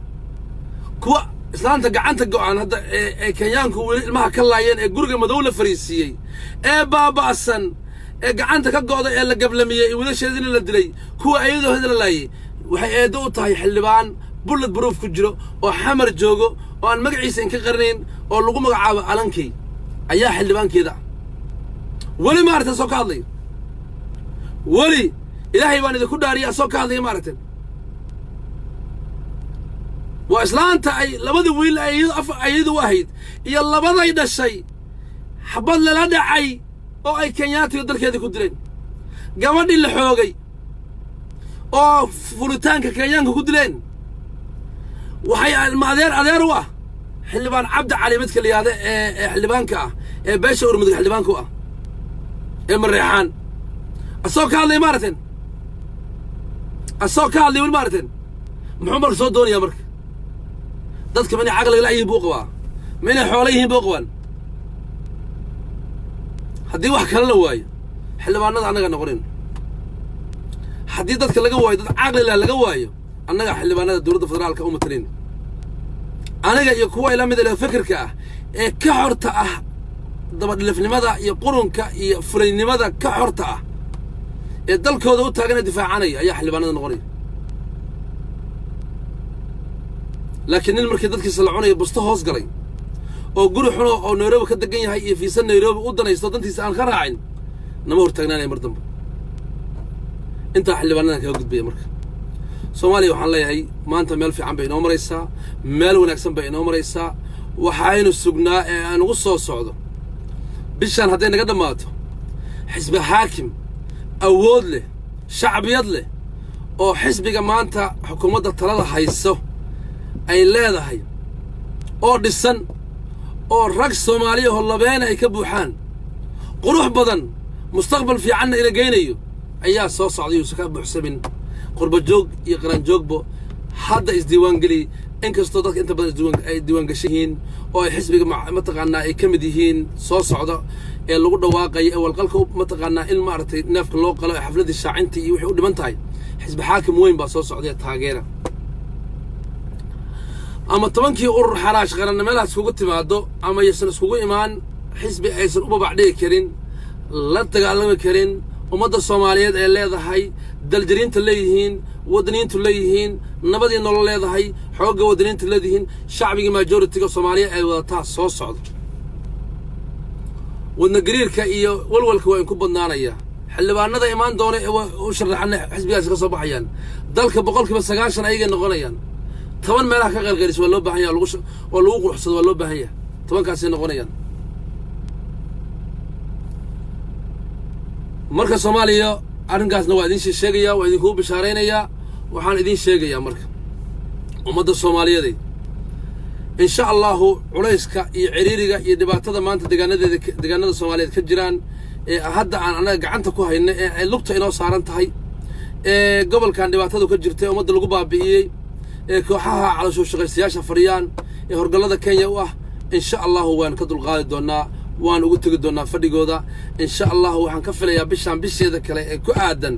kuwa islaanta gacanta go'an hadda ee Kenyaanku wali ilmaha ka laayeen ee guriga madow la fariisiyay ee baabaasan ee gacanta ka go'da ee la gablamiyay wiilasheedina la dilay kuwa ayadoo hadal laayay waxay eedo u tahay xildhibaan bullet proof ku jiro oo xamar joogo oo aan magaciisa in ka qarnayn oo lagu magacaabo Alankey ayaa xildhibaankeeda wali ma aragtay soo ka hadlay wali ilaahay baan idinku dhaariyaa soo ka hadlay ma aragtay وإسلامته أي لبض ويل أيد واحد يلا بضي دشي حبض للهدى عي أو أي كنياتي يدرك هذي كدرين قامد اللي حوقي أو فلوتانك كنيانك كدرين وحي أذيروا حلبان عبد علي متك اللي هذا حلبانك باشا ورمدك حلبانك من الريحان السوق هذا مارتن السوق هذا والمارتن محمد صدوني يا مرك dadka mani aqal la ay buuqwa mani xoolayihiin buuqwan hadii wax kale la waayo xilbaanada anaga noqonin hadii dadka laga waayo dad aqal laga waayo anaga xilbaanada dawladda federaalka u matalin anaga iyo kuwa ila mid ah fikirka ah ee ka horta ah dabadlifnimada iyo qurunka iyo fulaynimada ka horta ah ee dalkooda u taagan difaacanaya ayaa xilbaanada noqonay لكن المركز ذلك يسلعونه يبسطه هوسقلي أو جرو حنا أو نيروبي كده جاي هاي في سنة نيروبي ودنا يستطيع تسأل خراعين نمر تجناني مردم أنت حل بالنا كوجد بيه مركز سومالي وحلا هاي ما أنت مال في عم بين عمر الساعة مال ونكسب بين عمر الساعة وحين السجناء أنا قصة الصعدة بيشان هذين قدماته حزب حاكم awood leh shacbiyad leh oo xisbiga maanta xukuumadda talada hayso ay leedahay oo dhisan oo rag Soomaaliya oo labeena ay ka buuxaan qurux badan mustaqbal fiican ila geynayo ayaa soo socday oo ka buuxsamin qurba joog iyo qaran joogbo hadda isdiiwaan gali inkastoo dadka inta badan ay diiwaan gashiin oo ay xisbiga mataqaanaa ay kamid yihiin soo socda ee lagu dhawaaqay ee walqalka mataqaanaa in maartay neefka loo qalo xafladii shaacinta iyo wixii u dhiman tahay xisbi xaakim weyn baa soo socday taageera ama tobankii urur xaraash qaranimadaas kugu timaado ama yeesan iskugu imaan xisbi aysan u babacdhigi karin la dagaalami karin ummadda Soomaaliyeed ee leedahay daljiriinta leeyihiin wadaniintu leeyihiin nabadii nolol leedahay xoogga wadaniinta leeyihiin shacbiga majority-ga Soomaaliya ay wadataa soo socdo wadna gariirka iyo walwalka waa in ku badnaanaya xildhibaanada imaan doona ee u sharaxna xisbigaas ka soo baxayaan dalka 90% ayaga noqonayaan 10 meelaha ka qalqalis waa loo baahan yahay lagu quruxsado waa loo baahan yahay 10 kaas ay noqonayaan marka Soomaaliya arrinkaasna waa idin sheegaya waa idin ku bishaareynaya waxaan idin sheegaya marka ummadda Soomaaliyeed insha Allah culayska iyo ciriiriga iyo dhibaatada maanta deegaanada Soomaaliyeed ka jiraan ee hadda aan anaga gacanta ku hayno ee lugta inoo saaran tahay ee gobolkan dhibaatada ka jirtay ummadda lagu baabi'iyay ee kooxaha caloosho shaqaystayaasha fariyaan ee horgalada Kenya u ah insha Allah waan ka dulqaadi doonaa waan ugu tagi doonaa fadhigooda insha Allah waxaan ka filayaa bishaan bisheeda kale ee ku aadan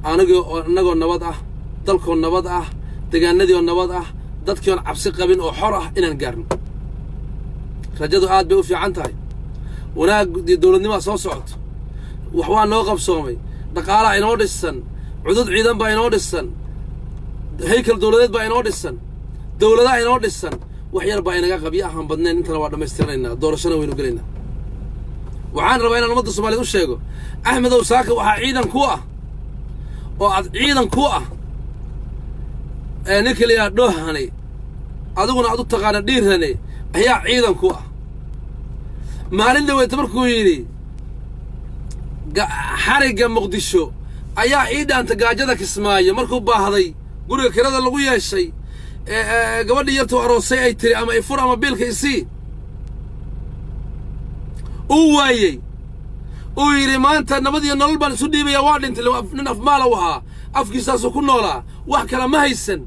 anagoo nabad ah dalkoo nabad ah deegaanadii nabad ah dadkii aan cabsi qabin oo xor ah inaan gaarno rajadu aad bay u fiican tahay wanaag dawladnimo soo socoto wax waa noo qabsoomay dhaqaalaha inoo dhisan cudud ciidan baa inoo dhisan heykal dawladeed baa inoo dhisan dawladaha inoo dhisan wax yar baa inaga qabiyo ahaan badneen intana waa dhameystirnaynaa doorashana waynu galaynaa waxaan rabaa inaan ummadda Soomaaliyeed u sheego Axmed Saaka waxa ciidan ku ah oo aad ciidan ku ah ninkaliya dhoohane adiguna aad u taqaan dhiirane ayaa ciidan ku ah maalin dhaweyd markuu yiri xariga Muqdisho ayaa ciidanta gaajada Kismaayo markuu baahday guriga kirada lagu yeeshay gabadhii yartu aroosay ay tiri ama ifur ama biilka isii uu waayay uu yiri maanta nabadiyo nolol baan isu dhiibaya waa dhintay nin afmaal u ahaa afkiisaas ku noolaa wax kala ma haysan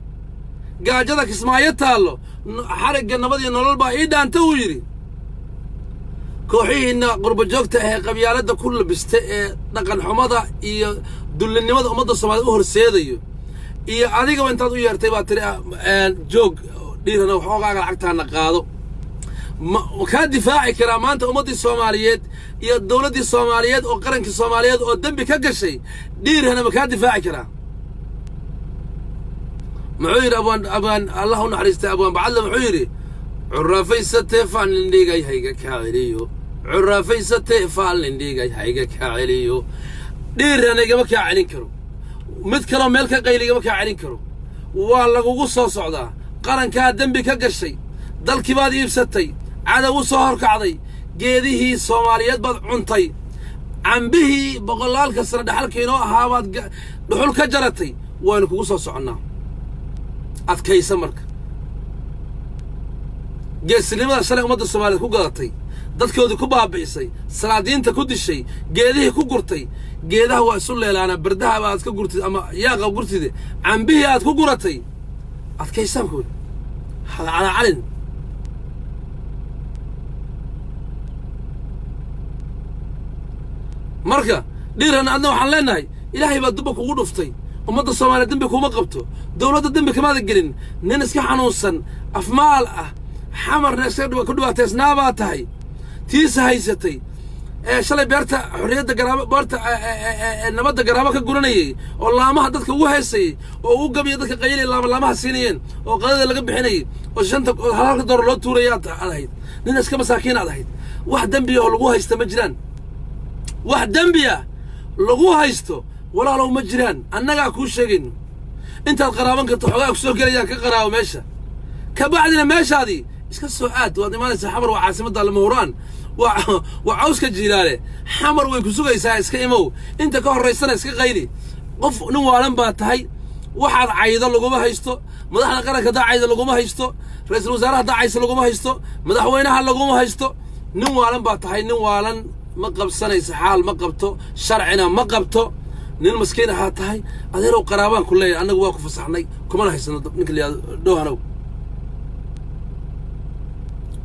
gaajada Kismaayo taalo xariga nabadiyo nolol baa ciidanta uu yiri kooxiina qurba joogta ee qabyaalada ku labista ee dhaqan xumada iyo dullinimada ummadda Soomaaliyeed u horseedayo iyo adiga intaad u yeertay baa tiri joog dhiirana waxoogaa lacagtaana qaado ka difaaci kara maanta ummadda Soomaaliyeed iyo dawladda Soomaaliyeed oo qaranka Soomaaliyeed oo dambi ka gashay dhiirana ma ka difaaci kara muxuu abaan Allah u naxariistay abaan bacad muxuu yiri curafaysatee faan lindhigay hayga ka celiyo curafaysatee faan lindhigay hayga ka celiyo dhiirana igama ka celin karo mid kale meel ka qayliga ma ka celin karo waa lagugu soo socdaa qaranka dambi ka gashay dalkii baad iibsatay cadow soo horkacday geedihii Soomaaliyeed baad cuntay cambihii boqolaalka sano dhaxalka inoo ahaa baad dhuxul ka jaratay waan kugu soo soconaa adkaysa marka geesinimada shalay ummadda Soomaaliyeed ku gadatay dadkoodii ku baabi'isay salaadiinta ku dishay geedihii ku gurtay geedaha waa isu leelaana bardaha aad ka gurtid ama yaaqa gurtid cambihii aad ku guratay adkaysan ku ala calin marka dhiirana adna waxaan leenahay ilaahay baa dubba kugu dhuftay ummadda Soomaaliyeed dambi kuma qabto dawladda dambi kama gelin nin iska xanuunsan afmaal ah xamarna iska ku dhawaateysnaabaa tahay tiisa haysatay shalay beerta xorriyadda garaabo beerta nabadda garaabo ka guranayay oo laamaha dadka ugu heesay oo ugu gabiyo dadka qayli laamaha siinayeen oo qadada laga bixinay oo shanta halka door loo tuuraya ahayd nin iska masaakiin ahayd wax dambi oo lagu haysto ma jiraan wax dambi lagu haysto walaalo ma jiraan annaga ku sheegayno intaad qaraaban karto xogaa ku soo galayaan ka qaraabo meesha ka bacdina meeshaadii iska soo aad waad imaanaysaa xamar waa caasimadda Lamahuraan وعوسك جيلاله حمر ويكسوغي سايس كيمو انت كهريسنا اسك قيلي قف نين والان با تahay waxaad cayda laguma haysto madaxda qaranka daacayda laguma haysto ra'iisul wasaaraha daacaysa laguma haysto madaxweynaha laguma haysto nin waalan ba tahay nin waalan ma qabsanaysa xaal ma qabto sharcina ma qabto nin maskiin ah tahay adeerow qaraabaan ku leeyahay anagu waa ku fasaxnay kuma haysano ninka liya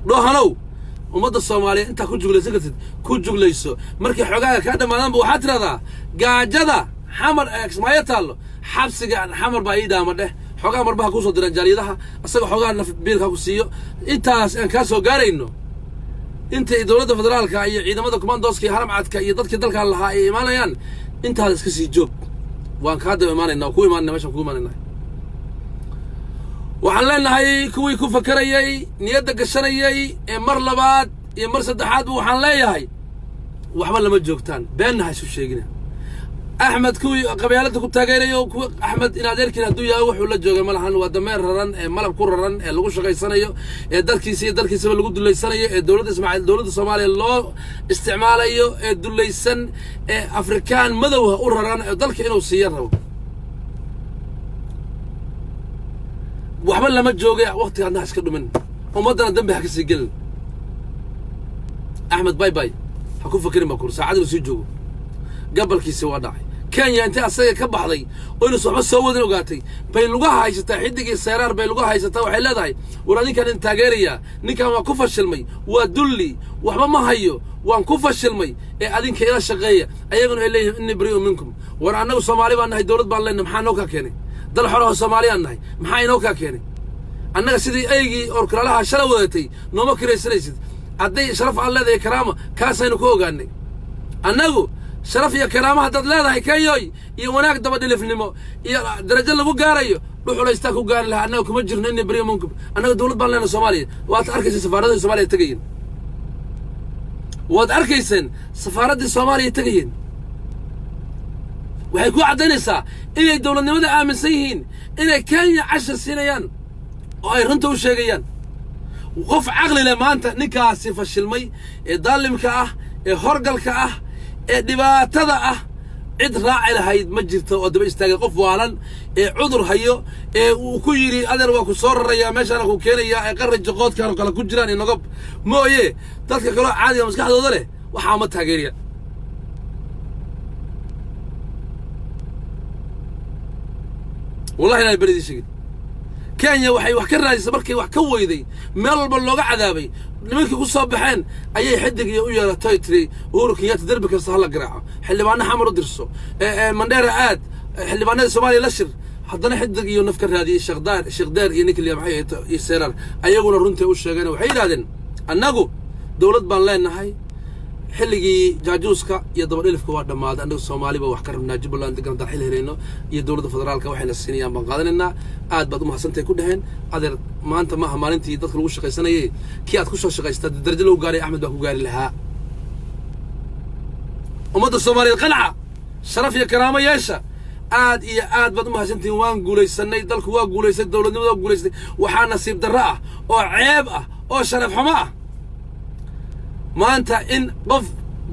dhoohanow ummadda Soomaaliyeed inta ku juglaysan kartid ku juglayso markii xogaaga ka dhamaanba waxa tiradaa gaajada xamar Kismaayo taalo xabsiga xamar baa ii dhaama dheh xogaa marbaha ku soo diran jaaliyadaha asaga xogaa naf biilka ku siiyo intaas aan ka soo gaarayno inta dawladda federaalka iyo ciidamada commandoska haram cadka iyo dadkii dalka lahaa ay imaanayaan intaas iska sii joog waan ka daba imaanayna ku imaanayna meesha ku imaanayna waxaan leenahay kuwii ku fakarayay niyada gashanayay ee mar labaad iyo mar saddexaad waxaan leeyahay waxba lama joogtaan been ha isu sheegina أحمد كوي قبيلته كنت تاجريه وكوي أحمد إن هذيك الدنيا وحول الجوجا ملحن ودمر رن ملب كور رن اللي شغال سنة درك يسوي اللي قد اللي سنة الدولة اسمع الدولة الصومالية الله استعماله الدولة السن أفريقيان مذوه قر رن درك إنه سيره وحمل لما الجوجا وقت عندنا حسكر منه ومدنا دم بحكي سجل أحمد باي باي حكون فكرين بكور ساعد له سيجو قبل كيسي وداعي كان أنت أصلا كبحضي وإنه صحبة سوودين وقاتي بين لغاها هايستا حدق السيرار بين لغاها هايستا وحيلا داي وراني كان انتاجيريا نيكا ما كوفا الشلمي ودلي وحبا ما هيو وان كوفا الشلمي أدين كيلا شغية أيقون إليه إني بريء منكم ورانو صومالي بأنها دولة بان لأنه محا نوكا كيني دل حروها صومالي أنها محا نوكا كيني أنها سيدي أيجي أوركرا لها شلو ودتي نوما كريس ريسد أدي شرف الله ذي كرامة كاسين كوغاني أنه شرف يا كرامة هدد لا ذا كيوي يوناك دبا دلف نمو يا درجة اللي بقاريو روحوا لا يستاكوا قال لها أنه كم أجر إني بريء منكم أنا دولة بان لنا صوماليا وأتأركز سفارة الصومالية تجين وأتأركزن سفارة الصومالية تجين وحيكون عدنسا إن الدولة نمدا آمن سيهين إن كان 10 سنين وأي رنتو شيئين وقف عقلي لما أنت نكاسي فشلمي ضالم كأه هرقل كأه dhibaatada ah cid raaci lahayd ma jirto oo daba istaagay qof waalan cudur hayo uu ku yiri adeer waa ku soo raraya meeshaan ku keenaya qarri qoodkan kala ku jiraan inaga mooye dadka kale caadi ah maskaxdooda leh waxa ma taageeriya wallahi inay baridii sheegay Kenya waxay wax ka raadisay markay wax ka weyday meel walba looga cadaabay nimankii ku soo baxeen ayay xidig iyo u yeelatay tiri ururkiyada darbi kasta hal garaaco xildhibaano xamar u dirso mandheera aad xildhibaanada Soomaaliya la shir haddana xidig iyo nafka raadiyay sheekhdar iyo ninkii maxay ay seerar ayaguna runtii u sheegeen waxay yiraahdeen annagu dawlad baan leenahay xilligii jaajuuska iyo dabadhilifka waa dhamaaday anagu Soomaaliba wax ka rabnaa Jubbaland degan dal xil helayno iyo dawladda federaalka waxayna siinayaan baan qaadanayna aad baad u mahadsantahay ku dhaheen adeer maanta ma maalintii dadka lagu shaqaysanayay kii aad ku soo shaqaystay darajo loo gaaray Axmed baa ku gaari lahaa ummadda Soomaaliyeed qanca sharaf iyo karaamo yeesha aad iyo aad baad u mahadsantahay waan guulaysanay dalku waa guulaysay dawladnimadu waa guulaysay waxa nasiib darro ah oo ceeb ah oo sharaf xumo ah maanta in qof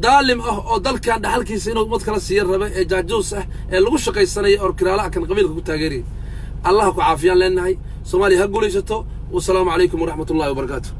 daalim ah oo dalkan dhaxalkiisa inuu mad kala siiyo raba ee jaajuus ah ee lagu shaqaysanay oo kiraala kan qabiilka ku taageeray Allah ku caafiyaan leenahay Soomaaliya ha guulaysato wa salaamu alaykum wa rahmatullahi wa barakatuh